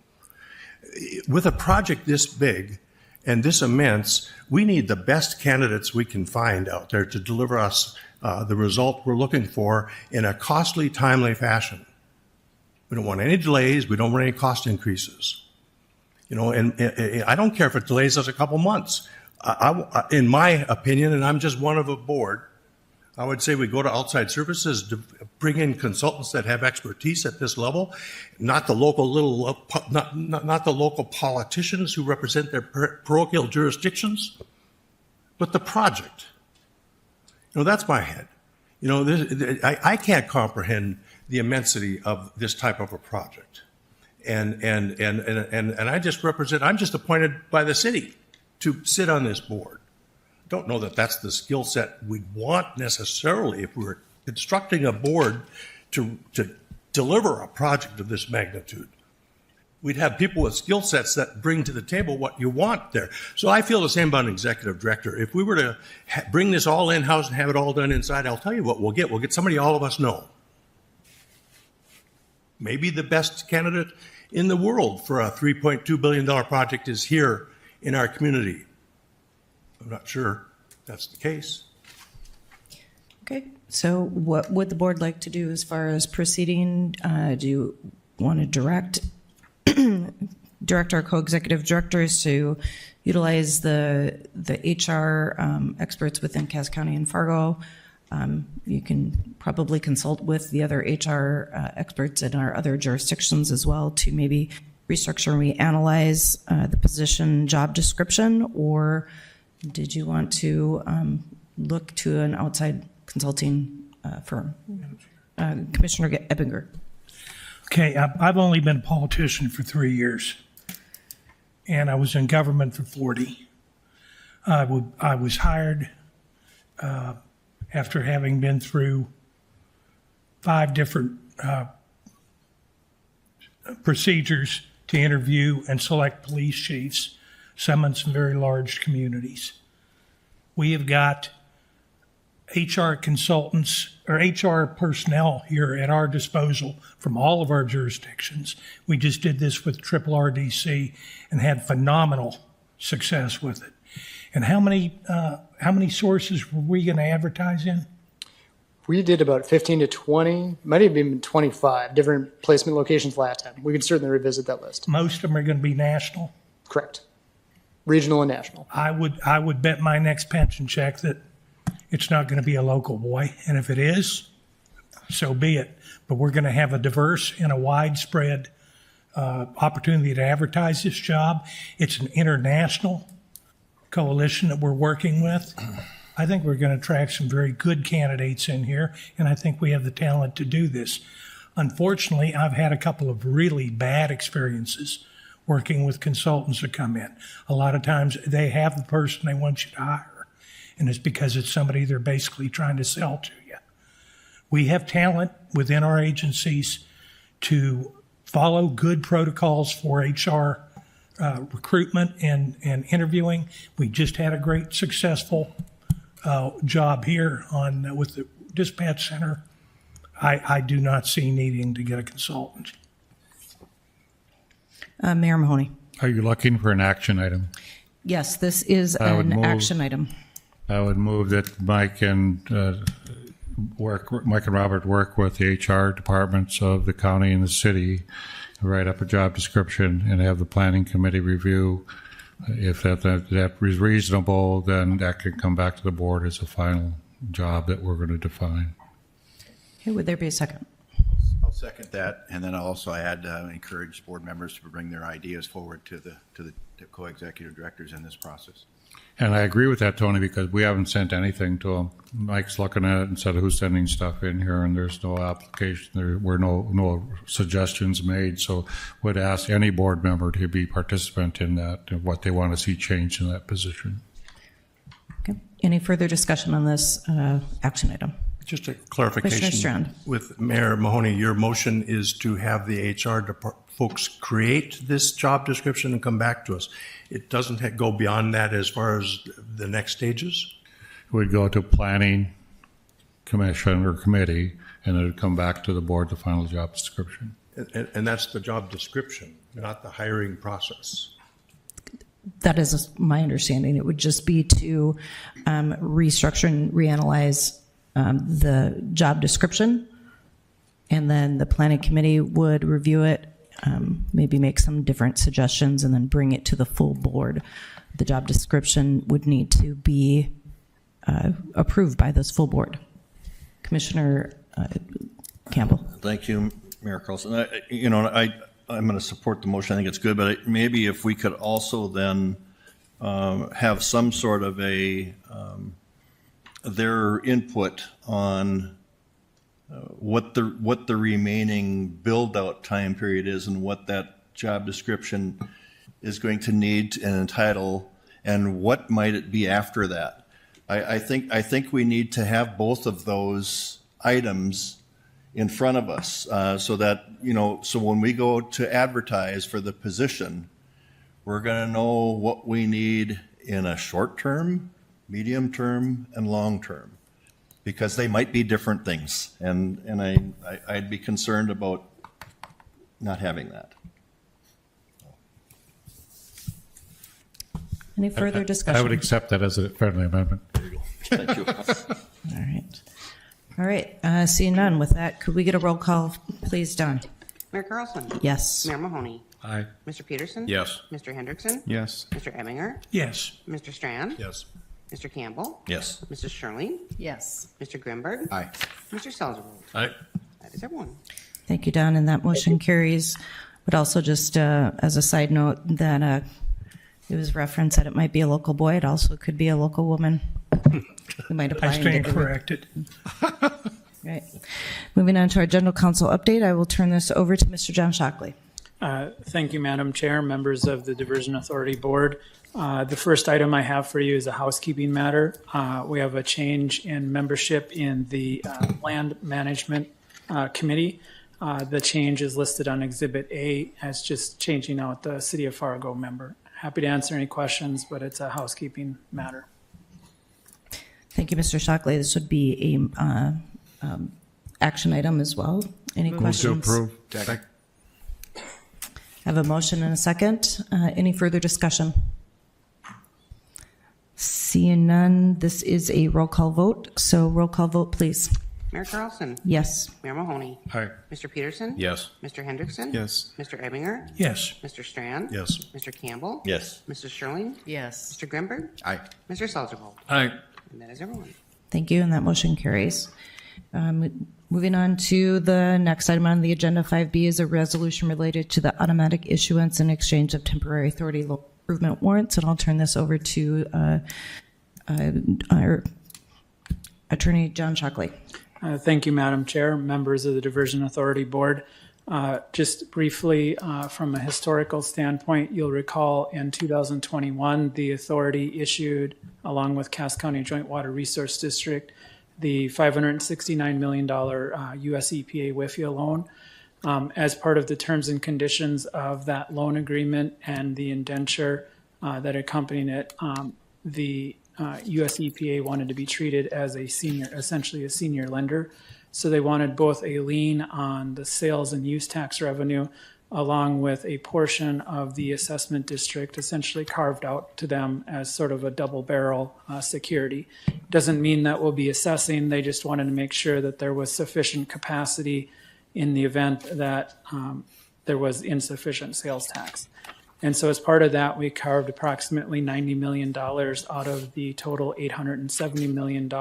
With a project this big and this immense, we need the best candidates we can find out there to deliver us the result we're looking for in a costly, timely fashion. We don't want any delays. We don't want any cost increases. And I don't care if it delays us a couple months. In my opinion, and I'm just one of a board, I would say we go to outside services to bring in consultants that have expertise at this level, not the local not the local politicians who represent their parochial jurisdictions, but the project. That's my head. I can't comprehend the immensity of this type of a project, and I just represent. I'm just appointed by the city to sit on this board. Don't know that that's the skill set we'd want necessarily if we were constructing a board to deliver a project of this magnitude. We'd have people with skill sets that bring to the table what you want there. So I feel the same about an executive director. If we were to bring this all in-house and have it all done inside, I'll tell you what we'll get. We'll get somebody all of us know. Maybe the best candidate in the world for a $3.2 billion project is here in our community. I'm not sure that's the case. Okay, so what would the board like to do as far as proceeding? Do you want to direct our co-executive directors to utilize the HR experts within Cass County and Fargo? You can probably consult with the other HR experts in our other jurisdictions as well to maybe restructure and reanalyze the position job description, or did you want to look to an outside consulting firm? Commissioner Ebinger. Okay, I've only been a politician for 3 years, and I was in government for 40. I was hired after having been through 5 different procedures to interview and select police chiefs, some in some very large communities. We have got HR consultants or HR personnel here at our disposal from all of our jurisdictions. We just did this with Triple RDC and had phenomenal success with it. And how many sources were we going to advertise in? We did about 15 to 20, might have been 25 different placement locations last time. We could certainly revisit that list. Most of them are going to be national. Correct. Regional and national. I would bet my next pension check that it's not going to be a local boy. And if it is, so be it. But we're going to have a diverse and a widespread opportunity to advertise this job. It's an international coalition that we're working with. I think we're going to attract some very good candidates in here, and I think we have the talent to do this. Unfortunately, I've had a couple of really bad experiences working with consultants that come in. A lot of times they have the person they want you to hire, and it's because it's somebody they're basically trying to sell to you. We have talent within our agencies to follow good protocols for HR recruitment and interviewing. We just had a great successful job here with the dispatch center. I do not see needing to get a consultant. Mayor Mahoney. Are you looking for an action item? Yes, this is I would an move- action item. I would move that Mike and Robert work with the HR departments of the county and the city, write up a job description, and have the planning committee review. If that is reasonable, then that can come back to the board as a final job that we're going to define. Okay, would there be a second? I'll second that, and then I'll also add, encourage board members to bring their ideas forward to the co-executive directors in this process. And I agree with that, Tony, because we haven't sent anything to him. Mike's looking at it and said, who's sending stuff in here? And there's no application. There were no suggestions made. So would ask any board member to be participant in that and what they want to see changed in that position. Okay. Any further discussion on this action item? Just a Commissioner clarification Strand. with Mayor Mahoney, your motion is to have the HR folks create this job description and come back to us. It doesn't go beyond that as far as the next stages? We'd go to planning commission or committee, and it would come back to the board, the final job description. And that's the job description, not the hiring process. That is my understanding. It would just be to restructure and reanalyze the job description, and then the planning committee would review it, maybe make some different suggestions, and then bring it to the full board. The job description would need to be approved by this full board. Commissioner Campbell. Thank you, Mayor Carlson. I'm going to support the motion. I think it's good, but maybe if we could also then have some sort of their input on what the remaining build-out time period is and what that job description is going to need and entitle, and what might it be after that. I think we need to have both of those items in front of us so that, so when we go to advertise for the position, we're going to know what we need in a short term, medium term, and long term, because they might be different things. And I'd be concerned about not having that. Any further discussion? I would accept that as a friendly amendment. Thank you. All right. Seeing none, with that, could we get a roll call, please, Don? Mayor Carlson. Yes. Mayor Mahoney. Aye. Mr. Peterson. Yes. Mr. Hendrickson. Yes. Mr. Emminger. Yes. Mr. Strand. Yes. Mr. Campbell. Yes. Mrs. Sherling. Yes. Mr. Grimberg. Aye. Mr. Salzerwald. Aye. That is everyone. Thank you, Don, and that motion carries. But also just as a side note that it was referenced that it might be a local boy. It also could be a local woman. We might apply. I stand corrected. Right. Moving on to our general council update, I will turn this over to Mr. John Shockley. Thank you, Madam Chair, members of the Diversion Authority Board. The first item I have for you is a housekeeping matter. We have a change in membership in the Land Management Committee. The change is listed on Exhibit A as just changing out the City of Fargo member. Happy to answer any questions, but it's a housekeeping matter. Thank you, Mr. Shockley. This would be a action item as well. Any questions? Move to approve. I have a motion and a second. Any further discussion? Seeing none, this is a roll call vote. So roll call vote, please. Mayor Carlson. Yes. Mayor Mahoney. Aye. Mr. Peterson. Yes. Mr. Hendrickson. Yes. Mr. Emminger. Yes. Mr. Strand. Yes. Mr. Campbell. Yes. Mrs. Sherling. Yes. Mr. Grimberg. Aye. Mr. Salzerwald. Aye. And that is everyone. Thank you, and that motion carries. Moving on to the next item on the agenda, 5B, is a resolution related to the automatic issuance and exchange of temporary authority improvement warrants, and I'll turn this over to our Attorney John Shockley. Thank you, Madam Chair, members of the Diversion Authority Board. Just briefly, from a historical standpoint, you'll recall in 2021, the authority issued, along with Cass County Joint Water Resource District, the $569 million US EPA WIFIA loan. As part of the terms and conditions of that loan agreement and the indenture that accompanied it, the US EPA wanted to be treated as a senior, essentially a senior lender. So they wanted both a lien on the sales and use tax revenue, along with a portion of the assessment district essentially carved out to them as sort of a double barrel security. Doesn't mean that we'll be assessing. They just wanted to make sure that there was sufficient capacity in the event that there was insufficient sales tax. And so as part of that, we carved approximately $90 million out of the total $870 million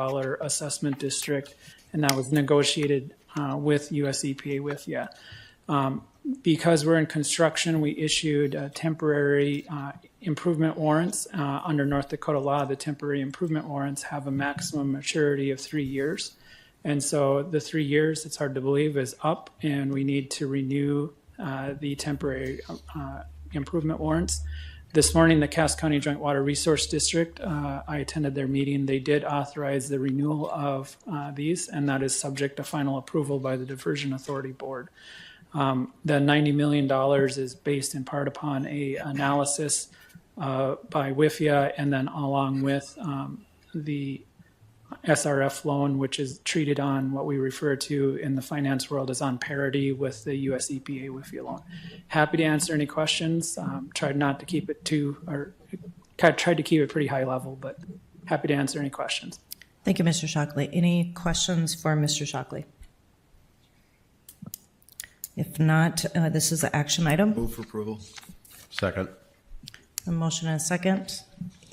assessment district, and that was negotiated with US EPA WIFIA. Because we're in construction, we issued temporary improvement warrants. Under North Dakota law, the temporary improvement warrants have a maximum maturity of 3 years. And so the 3 years, it's hard to believe, is up, and we need to renew the temporary improvement warrants. This morning, the Cass County Joint Water Resource District, I attended their meeting. They did authorize the renewal of these, and that is subject to final approval by the Diversion Authority Board. The $90 million is based in part upon a analysis by WIFIA, and then along with the SRF loan, which is treated on what we refer to in the finance world as on parity with the US EPA WIFIA loan. Happy to answer any questions. Tried not to keep it tried to keep it pretty high level, but happy to answer any questions. Thank you, Mr. Shockley. Any questions for Mr. Shockley? If not, this is an action item. Move for approval. Second. A motion and a second.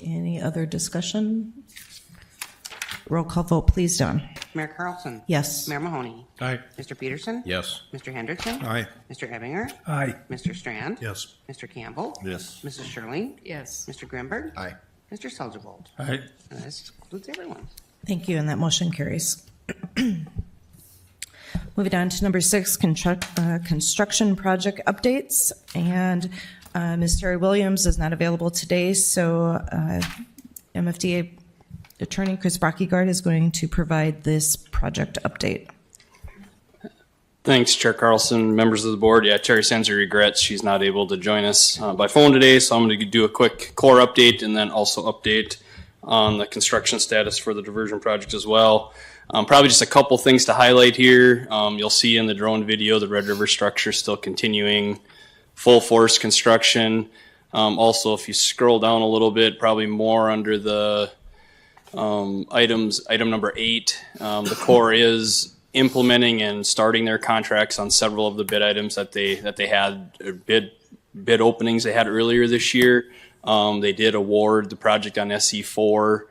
Any other discussion? Roll call vote, please, Don. Mayor Carlson. Yes. Mayor Mahoney. Aye. Mr. Peterson. Yes. Mr. Hendrickson. Aye. Mr. Ebinger. Aye. Mr. Strand. Yes. Mr. Campbell. Yes. Mrs. Sherling. Yes. Mr. Grimberg. Aye. Mr. Selgervold. Aye. And this includes everyone. Thank you, and that motion carries. Moving on to number 6, construction project updates. And Ms. Terry Williams is not available today, so MFDA Attorney Chris Brockegard is going to provide this project update. Thanks, Chair Carlson, members of the board. Yeah, Terry sends her regrets she's not able to join us by phone today, so I'm going to do a quick core update and then also update on the construction status for the diversion project as well. Probably just a couple things to highlight here. You'll see in the drone video the Red River structure still continuing full force construction. Also, if you scroll down a little bit, probably more under the item number 8, the Corps is implementing and starting their contracts on several of the bid items that they had bid openings they had earlier this year. They did award the project on SE4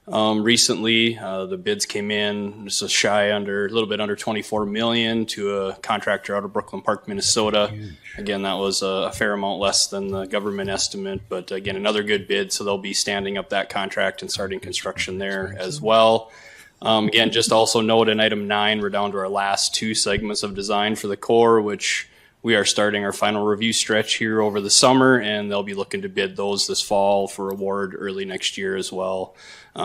recently. The bids came in just a little bit under $24 million to a contractor out of Brooklyn Park, Minnesota. Again, that was a fair amount less than the government estimate, but again, another good bid. So they'll be standing up that contract and starting construction there as well. Again, just also note in item 9, we're down to our last 2 segments of design for the Corps, which we are starting our final review stretch here over the summer, and they'll be looking to bid those this fall for award early next year as well.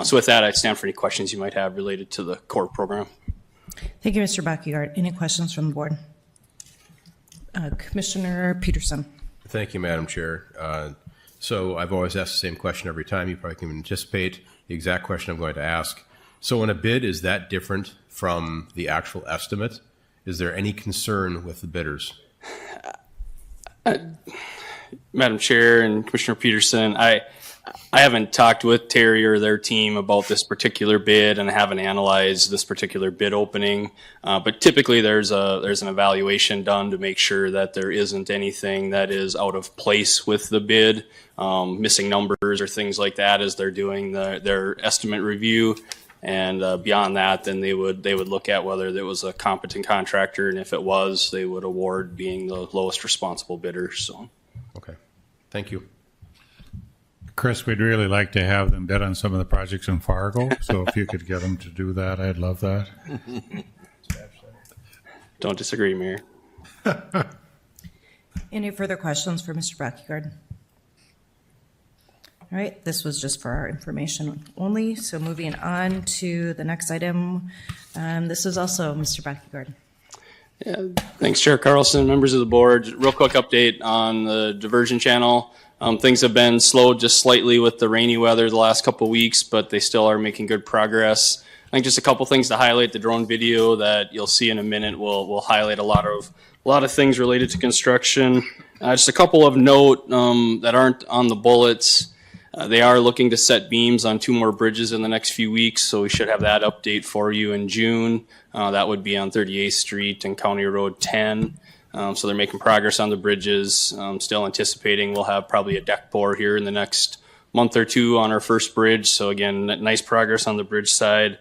So with that, I stand for any questions you might have related to the Corps program. Thank you, Mr. Brockegard. Any questions from the board? Commissioner Peterson. Thank you, Madam Chair. So I've always asked the same question every time. You probably can anticipate the exact question I'm going to ask. So when a bid is that different from the actual estimate, is there any concern with the bidders? Madam Chair and Commissioner Peterson, I haven't talked with Terry or their team about this particular bid, and I haven't analyzed this particular bid opening. But typically, there's an evaluation done to make sure that there isn't anything that is out of place with the bid, missing numbers or things like that as they're doing their estimate review. And beyond that, then they would look at whether there was a competent contractor, and if it was, they would award being the lowest responsible bidder. So, Okay, thank you. Chris, we'd really like to have them bid on some of the projects in Fargo, so if you could get them to do that, I'd love that. don't disagree, Mayor. Any further questions for Mr. Brackyard? All right, this was just for our information only. So moving on to the next item, this is also Mr. Brackyard. Yeah, thanks, Chair Carlson, members of the board. Real quick update on the diversion channel. Things have been slowed just slightly with the rainy weather the last couple of weeks, but they still are making good progress. I think just a couple things to highlight. The drone video that you'll see in a minute will highlight a lot of things related to construction. Just a couple of note that aren't on the bullets. They are looking to set beams on 2 more bridges in the next few weeks, so we should have that update for you in June. That would be on 38th Street and County Road 10. So they're making progress on the bridges. Still anticipating we'll have probably a deck pour here in the next month or 2 on our first bridge. So again, nice progress on the bridge side.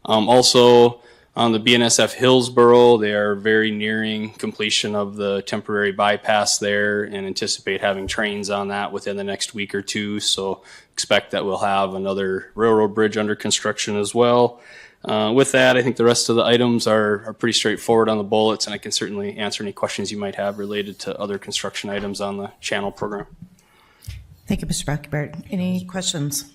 Also, on the BNSF Hillsboro, they are very nearing completion of the temporary bypass there and anticipate having trains on that within the next week or 2. So expect that we'll have another railroad bridge under construction as well. With that, I think the rest of the items are pretty straightforward on the bullets, and I can certainly answer any questions you might have related to other construction items on the channel program. Thank you, Mr. Brackyard. Any questions?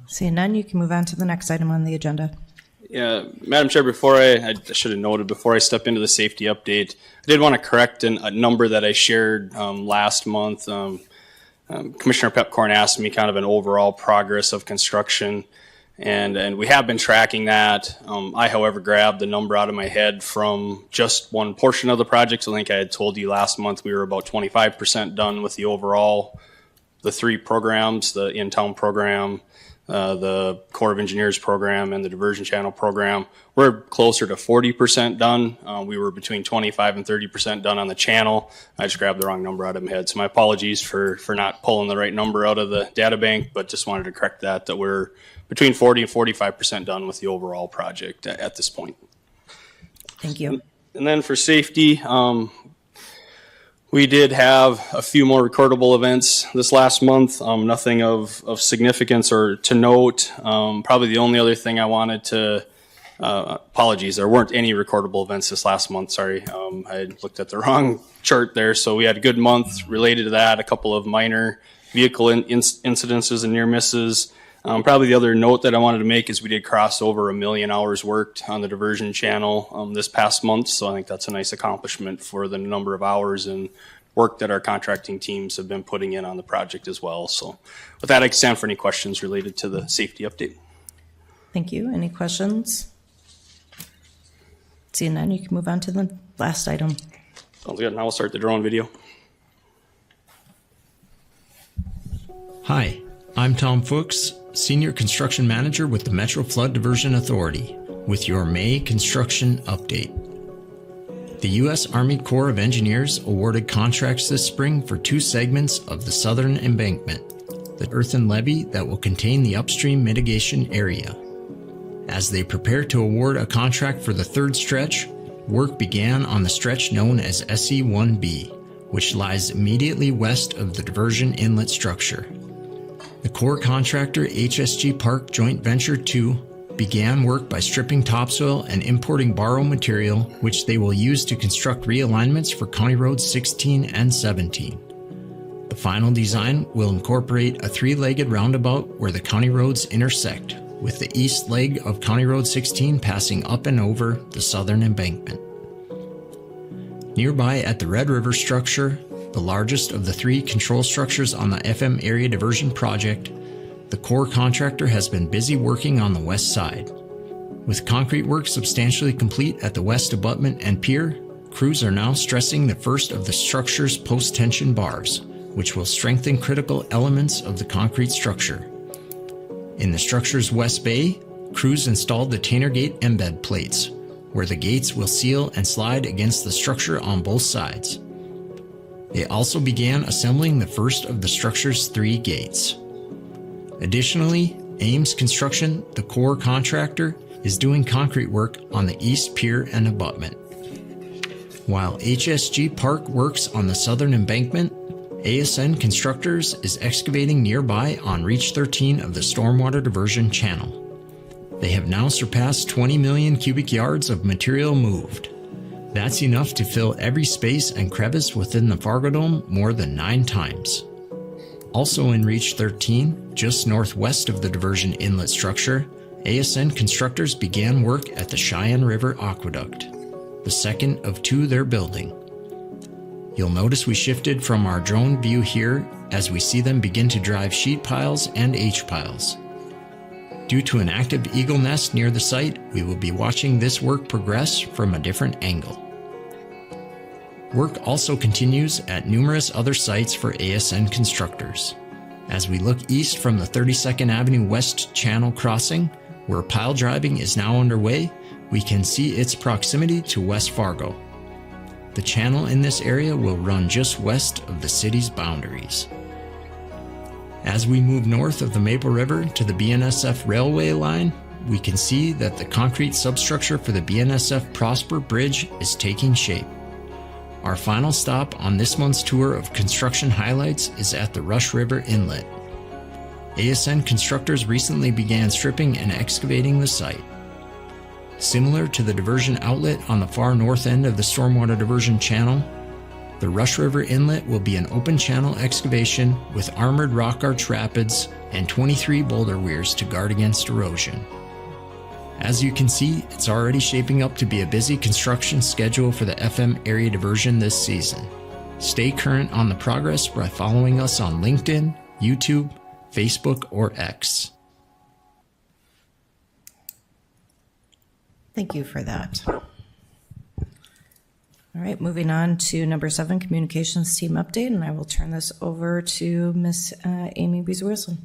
Seeing none, you can move on to the next item on the agenda. Yeah, Madam Chair, before I should have noted, before I step into the safety update, I did want to correct a number that I shared last month. Commissioner Pepcorn asked me kind of an overall progress of construction, and we have been tracking that. I, however, grabbed the number out of my head from just one portion of the project. So I think I had told you last month we were about 25% done with the overall, the 3 programs, the in-town program, the Corps of Engineers program, and the Diversion Channel program. We're closer to 40% done. We were between 25 and 30% done on the channel. I just grabbed the wrong number out of my head. So my apologies for not pulling the right number out of the data bank, but just wanted to correct that we're between 40 and 45% done with the overall project at this point. Thank you. And then for safety, we did have a few more recordable events this last month. Nothing of significance or to note. Probably the only other thing I wanted to, apologies, there weren't any recordable events this last month. Sorry, I looked at the wrong chart there. So we had a good month related to that. A couple of minor vehicle incidences and near misses. Probably the other note that I wanted to make is we did cross over 1 million hours worked on the diversion channel this past month. So I think that's a nice accomplishment for the number of hours and work that our contracting teams have been putting in on the project as well. So with that, I can stand for any questions related to the safety update. Thank you. Any questions? Seeing none, you can move on to the last item. Sounds good. Now we'll start the drone video. Hi, I'm Tom Fuchs, Senior Construction Manager with the Metro Flood Diversion Authority, with your May construction update. The U.S. Army Corps of Engineers awarded contracts this spring for 2 segments of the southern embankment, the earthen levee that will contain the upstream mitigation area. As they prepare to award a contract for the 3rd stretch, work began on the stretch known as SE-1B, which lies immediately west of the diversion inlet structure. The Corps contractor HSG Park Joint Venture 2 began work by stripping topsoil and importing borrow material, which they will use to construct realignments for County Roads 16 and 17. The final design will incorporate a 3-legged roundabout where the county roads intersect, with the east leg of County Road 16 passing up and over the southern embankment. Nearby at the Red River structure, the largest of the 3 control structures on the FM area diversion project, the Corps contractor has been busy working on the west side. With concrete work substantially complete at the west abutment and pier, crews are now stressing the first of the structure's post-tension bars, which will strengthen critical elements of the concrete structure. In the structure's west bay, crews installed the Tanner Gate embed plates, where the gates will seal and slide against the structure on both sides. They also began assembling the first of the structure's 3 gates. Additionally, Ames Construction, the core contractor, is doing concrete work on the east pier and abutment. While HSG Park works on the southern embankment, ASN Constructors is excavating nearby on Reach 13 of the stormwater diversion channel. They have now surpassed 20 million cubic yards of material moved. That's enough to fill every space and crevice within the Fargo Dome more than 9 times. Also in Reach 13, just northwest of the diversion inlet structure, ASN Constructors began work at the Cheyenne River Aqueduct, the second of 2 they're building. You'll notice we shifted from our drone view here as we see them begin to drive sheet piles and H-piles. Due to an active eagle nest near the site, we will be watching this work progress from a different angle. Work also continues at numerous other sites for ASN Constructors. As we look east from the 32nd Avenue West Channel crossing, where pile driving is now underway, we can see its proximity to West Fargo. The channel in this area will run just west of the city's boundaries. As we move north of the Maple River to the BNSF railway line, we can see that the concrete substructure for the BNSF Prosper Bridge is taking shape. Our final stop on this month's tour of construction highlights is at the Rush River Inlet. ASN Constructors recently began stripping and excavating the site. Similar to the diversion outlet on the far north end of the stormwater diversion channel, the Rush River Inlet will be an open channel excavation with armored rock arch rapids and 23 boulder weirs to guard against erosion. As you can see, it's already shaping up to be a busy construction schedule for the FM area diversion this season. Stay current on the progress by following us on LinkedIn, YouTube, Facebook, or X. Thank you for that. All right, moving on to number 7, communications team update, and I will turn this over to Miss Amy Beasley-Wilson.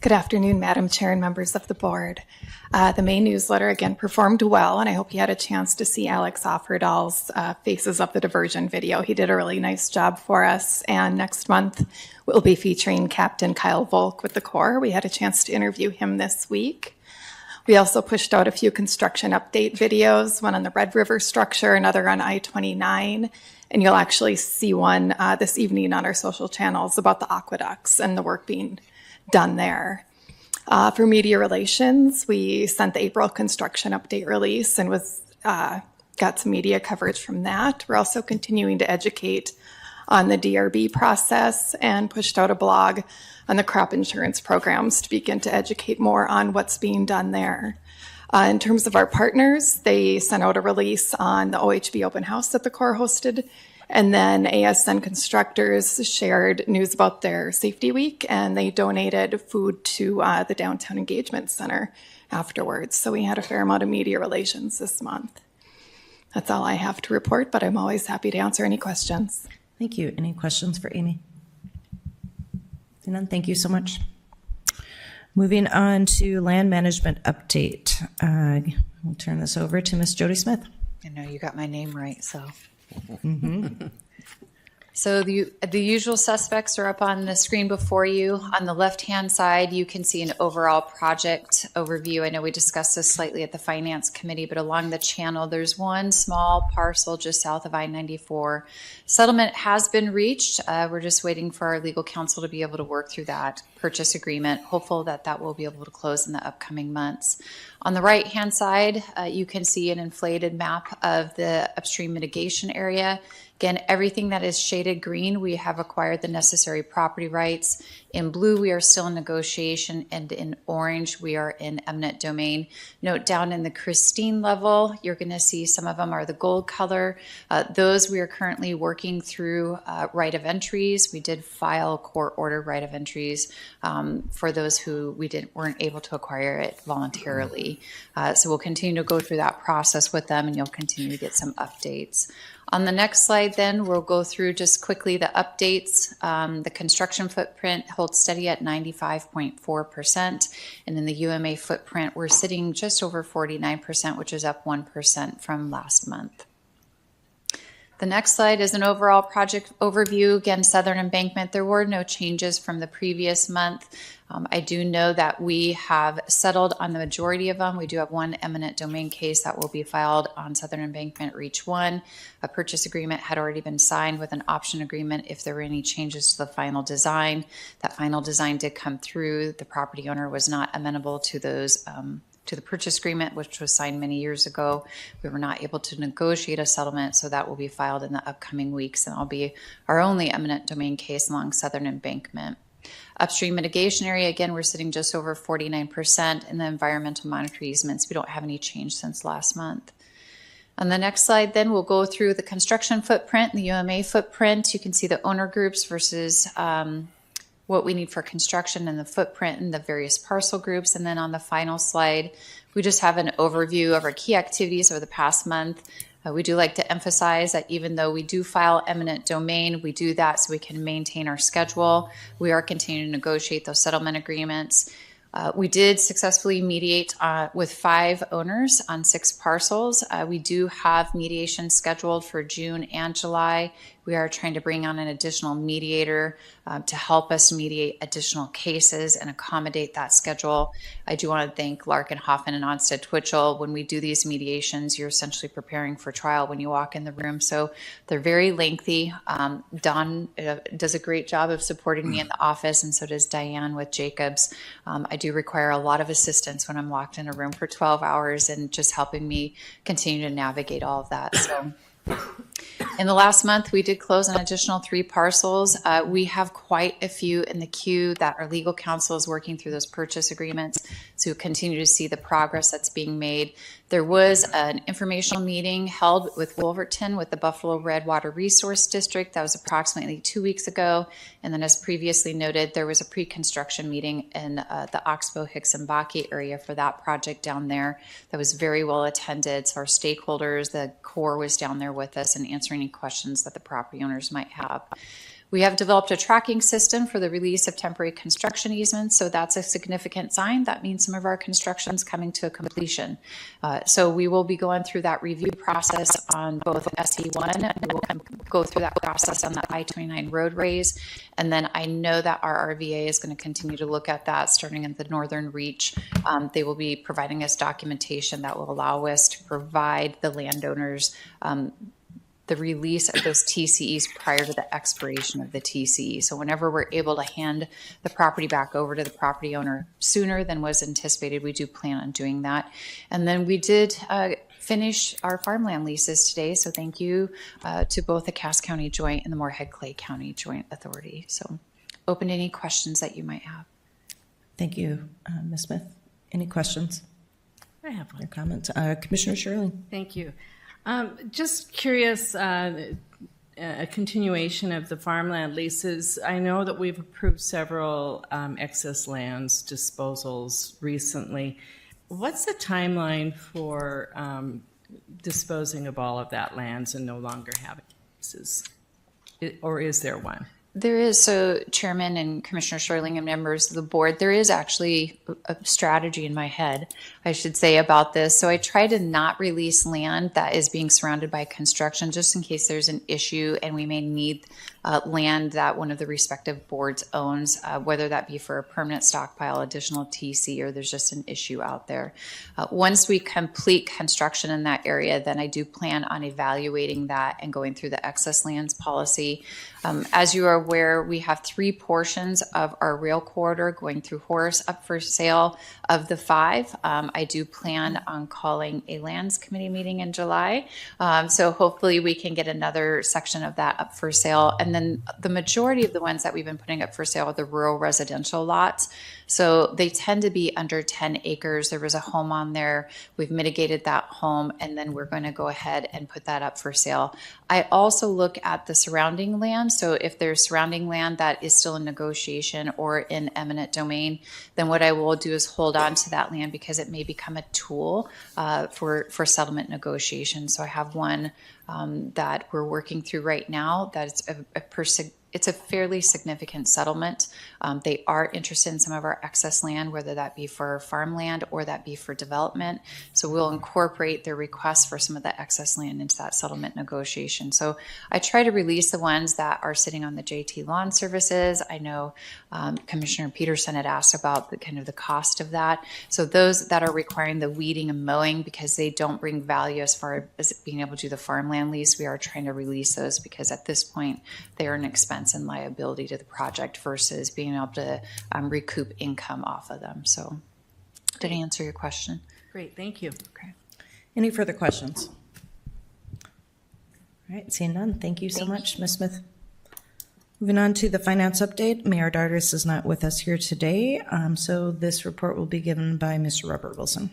Good afternoon, Madam Chair and members of the board. The May newsletter again performed well, and I hope you had a chance to see Alex Offerdahl's Faces of the Diversion video. He did a really nice job for us, and next month we'll be featuring Captain Kyle Volk with the Corps. We had a chance to interview him this week. We also pushed out a few construction update videos, one on the Red River structure, another on I-29, and you'll actually see one this evening on our social channels about the aqueducts and the work being done there. For media relations, we sent the April construction update release and got some media coverage from that. We're also continuing to educate on the DRB process and pushed out a blog on the crop insurance programs to begin to educate more on what's being done there. In terms of our partners, they sent out a release on the OHB open house that the Corps hosted, and then ASN Constructors shared news about their safety week, and they donated food to the Downtown Engagement Center afterwards. So we had a fair amount of media relations this month. That's all I have to report, but I'm always happy to answer any questions. Thank you. Any questions for Amy? None. Thank you so much. Moving on to land management update. We'll turn this over to Miss Jody Smith. I know you got my name right, so. Mm-hmm. So the usual suspects are up on the screen before you. On the left-hand side, you can see an overall project overview. I know we discussed this slightly at the Finance Committee, but along the channel, there's one small parcel just south of I-94. Settlement has been reached. We're just waiting for our legal counsel to be able to work through that purchase agreement. Hopeful that that will be able to close in the upcoming months. On the right-hand side, you can see an inflated map of the upstream mitigation area. Again, everything that is shaded green, we have acquired the necessary property rights. In blue, we are still in negotiation, and in orange, we are in eminent domain. Note down in the Christine level, you're going to see some of them are the gold color. Those we are currently working through right of entries. We did file court order right of entries for those who weren't able to acquire it voluntarily. So we'll continue to go through that process with them, and you'll continue to get some updates. On the next slide, then, we'll go through just quickly the updates. The construction footprint holds steady at 95.4%, and in the UMA footprint, we're sitting just over 49%, which is up 1% from last month. The next slide is an overall project overview. Again, Southern Embankment, there were no changes from the previous month. I do know that we have settled on the majority of them. We do have one eminent domain case that will be filed on Southern Embankment Reach 1. A purchase agreement had already been signed with an option agreement if there were any changes to the final design. That final design did come through. The property owner was not amenable to those to the purchase agreement, which was signed many years ago. We were not able to negotiate a settlement, so that will be filed in the upcoming weeks, and it'll be our only eminent domain case along Southern Embankment. Upstream mitigation area, again, we're sitting just over 49%. In the environmental monitoring easements, we don't have any change since last month. On the next slide, then, we'll go through the construction footprint, the UMA footprint. You can see the owner groups versus what we need for construction and the footprint and the various parcel groups. And then on the final slide, we just have an overview of our key activities over the past month. We do like to emphasize that even though we do file eminent domain, we do that so we can maintain our schedule. We are continuing to negotiate those settlement agreements. We did successfully mediate with 5 owners on 6 parcels. We do have mediation scheduled for June and July. We are trying to bring on an additional mediator to help us mediate additional cases and accommodate that schedule. I do want to thank Larkin, Hoffman, and Onstead Twitchell. When we do these mediations, you're essentially preparing for trial when you walk in the room. So they're very lengthy. Don does a great job of supporting me in the office, and so does Diane with Jacobs. I do require a lot of assistance when I'm locked in a room for 12 hours and just helping me continue to navigate all of that. So in the last month, we did close an additional 3 parcels. We have quite a few in the queue that our legal counsel is working through those purchase agreements. So we'll continue to see the progress that's being made. There was an informational meeting held with Wolverton with the Buffalo Red Water Resource District. That was approximately 2 weeks ago. And then as previously noted, there was a pre-construction meeting in the Oxbow, Hicksonbaki area for that project down there that was very well attended. So our stakeholders, the Corps was down there with us and answering any questions that the property owners might have. We have developed a tracking system for the release of temporary construction easements, so that's a significant sign. That means some of our construction is coming to a completion. So we will be going through that review process on both SE1. We will go through that process on the I-29 roadways, and then I know that our RVA is going to continue to look at that starting at the Northern Reach. They will be providing us documentation that will allow us to provide the landowners the release of those TCEs prior to the expiration of the TCE. So whenever we're able to hand the property back over to the property owner sooner than was anticipated, we do plan on doing that. And then we did finish our farmland leases today. So thank you to both the Cass County Joint and the Moorhead-Clay County Joint Authority. So open to any questions that you might have. Thank you, Ms. Smith. Any questions I have one. or comments? Commissioner Shirley. Thank you. Just curious, a continuation of the farmland leases. I know that we've approved several excess lands disposals recently. What's the timeline for disposing of all of that lands and no longer having leases? Or is there one? There is. So Chairman and Commissioner Sherling and members of the board, there is actually a strategy in my head, I should say, about this. So I try to not release land that is being surrounded by construction just in case there's an issue and we may need land that one of the respective boards owns, whether that be for a permanent stockpile, additional TC, or there's just an issue out there. Once we complete construction in that area, then I do plan on evaluating that and going through the excess lands policy. As you are aware, we have 3 portions of our rail corridor going through Horace up for sale. Of the 5, I do plan on calling a lands committee meeting in July. So hopefully we can get another section of that up for sale. And then the majority of the ones that we've been putting up for sale are the rural residential lots. So they tend to be under 10 acres. There was a home on there. We've mitigated that home, and then we're going to go ahead and put that up for sale. I also look at the surrounding land. So if there's surrounding land that is still in negotiation or in eminent domain, then what I will do is hold on to that land because it may become a tool for settlement negotiations. So I have one that we're working through right now that's a it's a fairly significant settlement. They are interested in some of our excess land, whether that be for farmland or that be for development. So we'll incorporate their requests for some of the excess land into that settlement negotiation. So I try to release the ones that are sitting on the JT Lawn Services. I know Commissioner Peterson had asked about the kind of the cost of that. So those that are requiring the weeding and mowing, because they don't bring value as far as being able to do the farmland lease, we are trying to release those because at this point they are an expense and liability to the project versus being able to recoup income off of them. So did I answer your question? Great, thank you. Okay. Any further questions? All right, seeing none, thank you so much, Ms. Smith. Moving on to the finance update, Mayor Dartis is not with us here today, so this report will be given by Mr. Robert Wilson.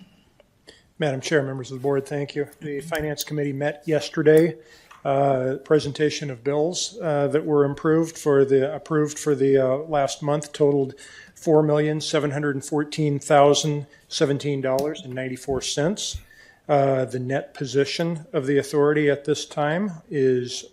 Madam Chair, members of the board, thank you. The Finance Committee met yesterday. Presentation of bills that were approved for the last month totaled $4,714,017.94. The net position of the authority at this time is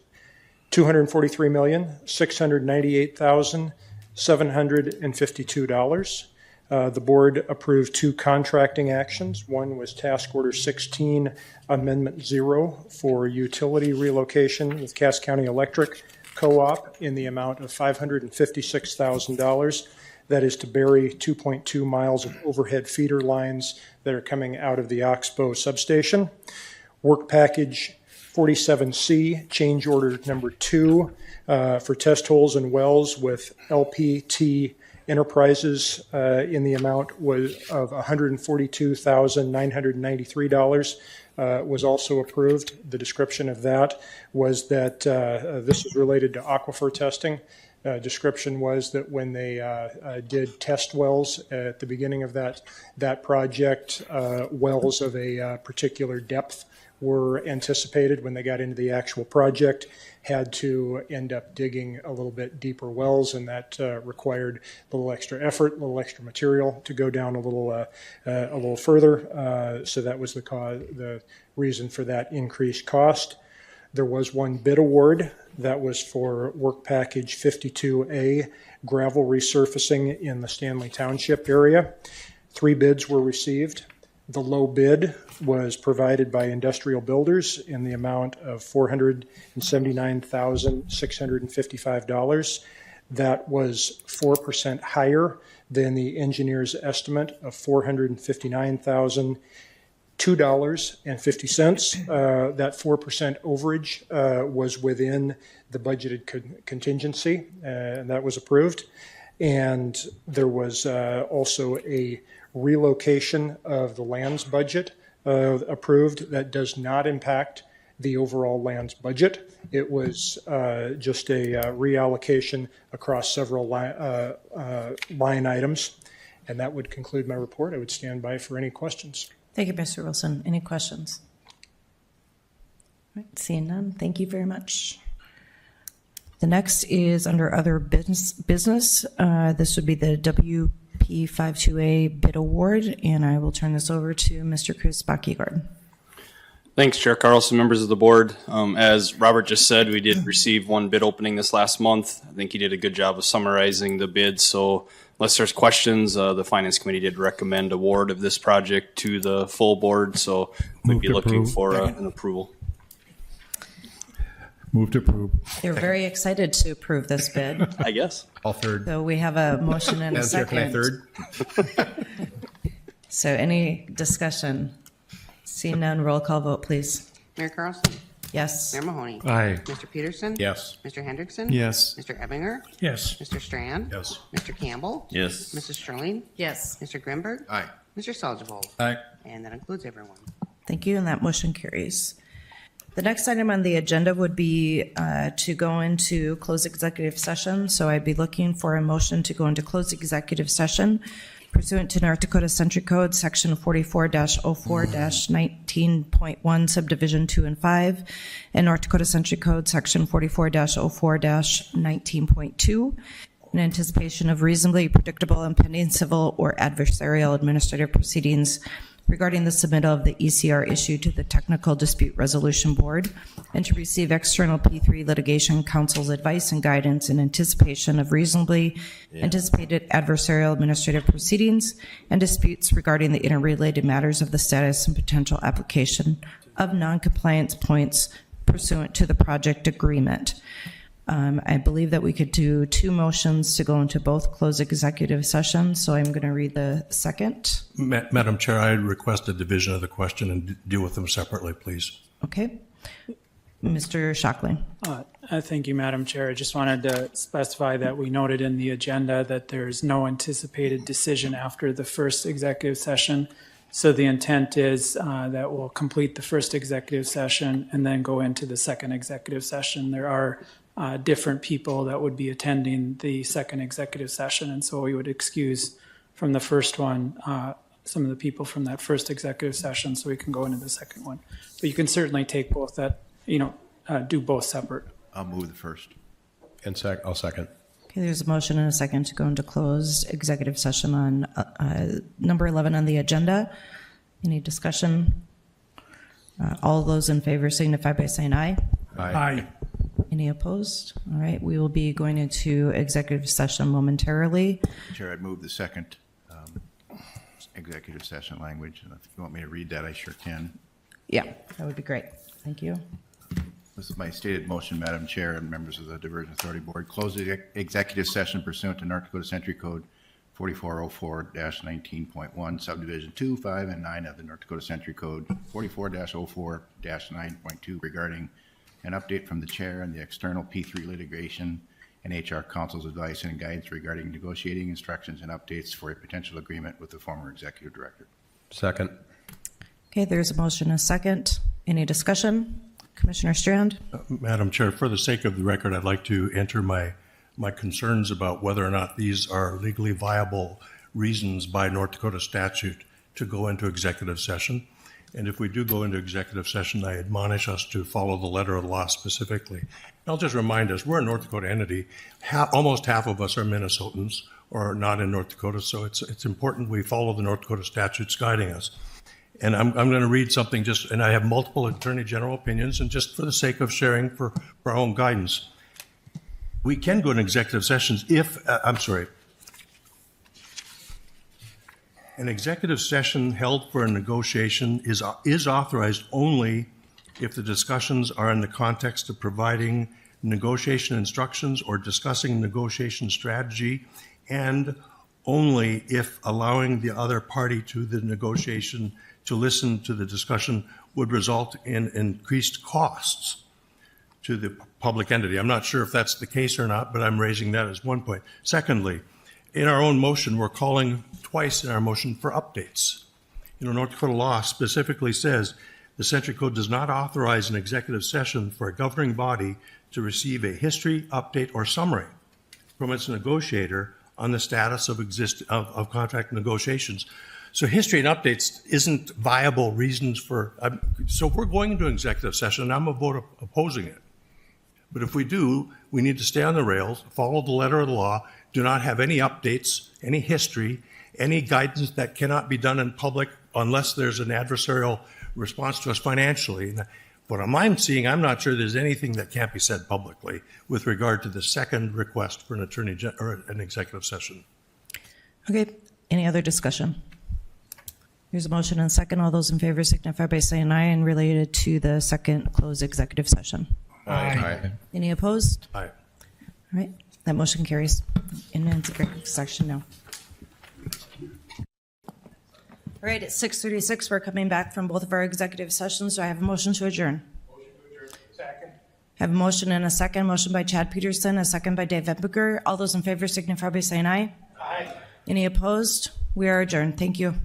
$243,698,752. The board approved 2 contracting actions. One was Task Order 16, Amendment 0 for utility relocation with Cass County Electric Co-op in the amount of $556,000. That is to bury 2.2 miles of overhead feeder lines that are coming out of the Oxbow substation. Work Package 47C, Change Order Number 2 for test holes and wells with LPT Enterprises in the amount of $142,993 was also approved. The description of that was that this is related to aquifer testing. Description was that when they did test wells at the beginning of that project, wells of a particular depth were anticipated when they got into the actual project, had to end up digging a little bit deeper wells, and that required a little extra effort, a little extra material to go down a little further. So that was the reason for that increased cost. There was one bid award that was for Work Package 52A, gravel resurfacing in the Stanley Township area. 3 bids were received. The low bid was provided by Industrial Builders in the amount of $479,655. That was 4% higher than the engineer's estimate of $459,002.50. That 4% overage was within the budgeted contingency, and that was approved. And there was also a relocation of the lands budget approved that does not impact the overall lands budget. It was just a reallocation across several line items. And that would conclude my report. I would stand by for any questions. Thank you, Mr. Wilson. Any questions? All right, seeing none, thank you very much. The next is under other business. This would be the WP52A bid award, and I will turn this over to Mr. Chris Bachegard. Thanks, Chair Carlson, members of the board. As Robert just said, we did receive one bid opening this last month. I think he did a good job of summarizing the bids. So unless there's questions, the Finance Committee did recommend award of this project to the full board. So we'd be looking for an approval. Move to approve. They're very excited to approve this bid. I guess. I'll third. So we have a motion and a second. Can I third? So any discussion? Seeing none, roll call vote, please. Mayor Carlson? Yes. Mayor Mahoney? Aye. Mr. Peterson? Yes. Mr. Hendrickson? Yes. Mr. Ebinger? Yes. Mr. Strand? Yes. Mr. Campbell? Yes. Mrs. Sterling? Yes. Mr. Grimberg? Aye. Mr. Salzvold? Aye. And that includes everyone. Thank you, and that motion carries. The next item on the agenda would be to go into closed executive session. So I'd be looking for a motion to go into closed executive session pursuant to North Dakota Century Code, Section 44-04-19.1, Subdivision 2 and 5, and North Dakota Century Code, Section 44-04-19.2, in anticipation of reasonably predictable and pending civil or adversarial administrative proceedings regarding the submittal of the ECR issue to the Technical Dispute Resolution Board, and to receive external P3 litigation counsel's advice and guidance in anticipation of reasonably anticipated adversarial administrative proceedings and disputes regarding the interrelated matters of the status and potential application of noncompliance points pursuant to the project agreement. I believe that we could do two motions to go into both closed executive sessions, so I'm going to read the second. Madam Chair, I request a division of the question and deal with them separately, please. Okay. Mr. Shockley. Thank you, Madam Chair. I just wanted to specify that we noted in the agenda that there's no anticipated decision after the first executive session. So the intent is that we'll complete the first executive session and then go into the second executive session. There are different people that would be attending the second executive session, and so we would excuse from the first one some of the people from that first executive session so we can go into the second one. But you can certainly take both that, do both separate. I'll move the first. And I'll second. Okay, there's a motion and a second to go into closed executive session on number 11 on the agenda. Any discussion? All those in favor signify by saying aye. Aye. Any opposed? All right, we will be going into executive session momentarily. Chair, I'd move the second executive session language. And if you want me to read that, I sure can. Yeah, that would be great. Thank you. This is my stated motion, Madam Chair and members of the Diversion Authority Board. Close the executive session pursuant to North Dakota Century Code 4404-19.1, Subdivision 2, 5, and 9 of the North Dakota Century Code 44-04-9.2 regarding an update from the chair and the external P3 litigation and HR counsel's advice and guidance regarding negotiating instructions and updates for a potential agreement with the former executive director. Second. Okay, there's a motion and a second. Any discussion? Commissioner Strand? Madam Chair, for the sake of the record, I'd like to enter my concerns about whether or not these are legally viable reasons by North Dakota statute to go into executive session. And if we do go into executive session, I admonish us to follow the letter of the law specifically. And I'll just remind us, we're a North Dakota entity. Almost half of us are Minnesotans or not in North Dakota, so it's important we follow the North Dakota statutes guiding us. And I'm going to read something and I have multiple Attorney General opinions, and just for the sake of sharing for our own guidance, we can go into executive sessions if, an executive session held for a negotiation is authorized only if the discussions are in the context of providing negotiation instructions or discussing negotiation strategy, and only if allowing the other party to the negotiation to listen to the discussion would result in increased costs to the public entity. I'm not sure if that's the case or not, but I'm raising that as one point. Secondly, in our own motion, we're calling twice in our motion for updates. North Dakota law specifically says the Century Code does not authorize an executive session for a governing body to receive a history, update, or summary from its negotiator on the status of contract negotiations. So history and updates isn't viable reasons for, so if we're going into an executive session, I'm a vote opposing it. But if we do, we need to stay on the rails, follow the letter of the law, do not have any updates, any history, any guidance that cannot be done in public unless there's an adversarial response to us financially. What I'm seeing, I'm not sure there's anything that can't be said publicly with regard to the second request for an an executive session. Okay, any other discussion? Here's a motion and a second. All those in favor signify by saying aye, and related to the second closed executive session. Aye. Any opposed? Aye. All right, that motion carries. In executive session now. All right, it's 6:36. We're coming back from both of our executive sessions. Do I have a motion to adjourn? Motion to adjourn. Second. Have a motion and a second. Motion by Chad Peterson, a second by Dave Eppinger. All those in favor signify by saying aye. Aye. Any opposed? We are adjourned. Thank you.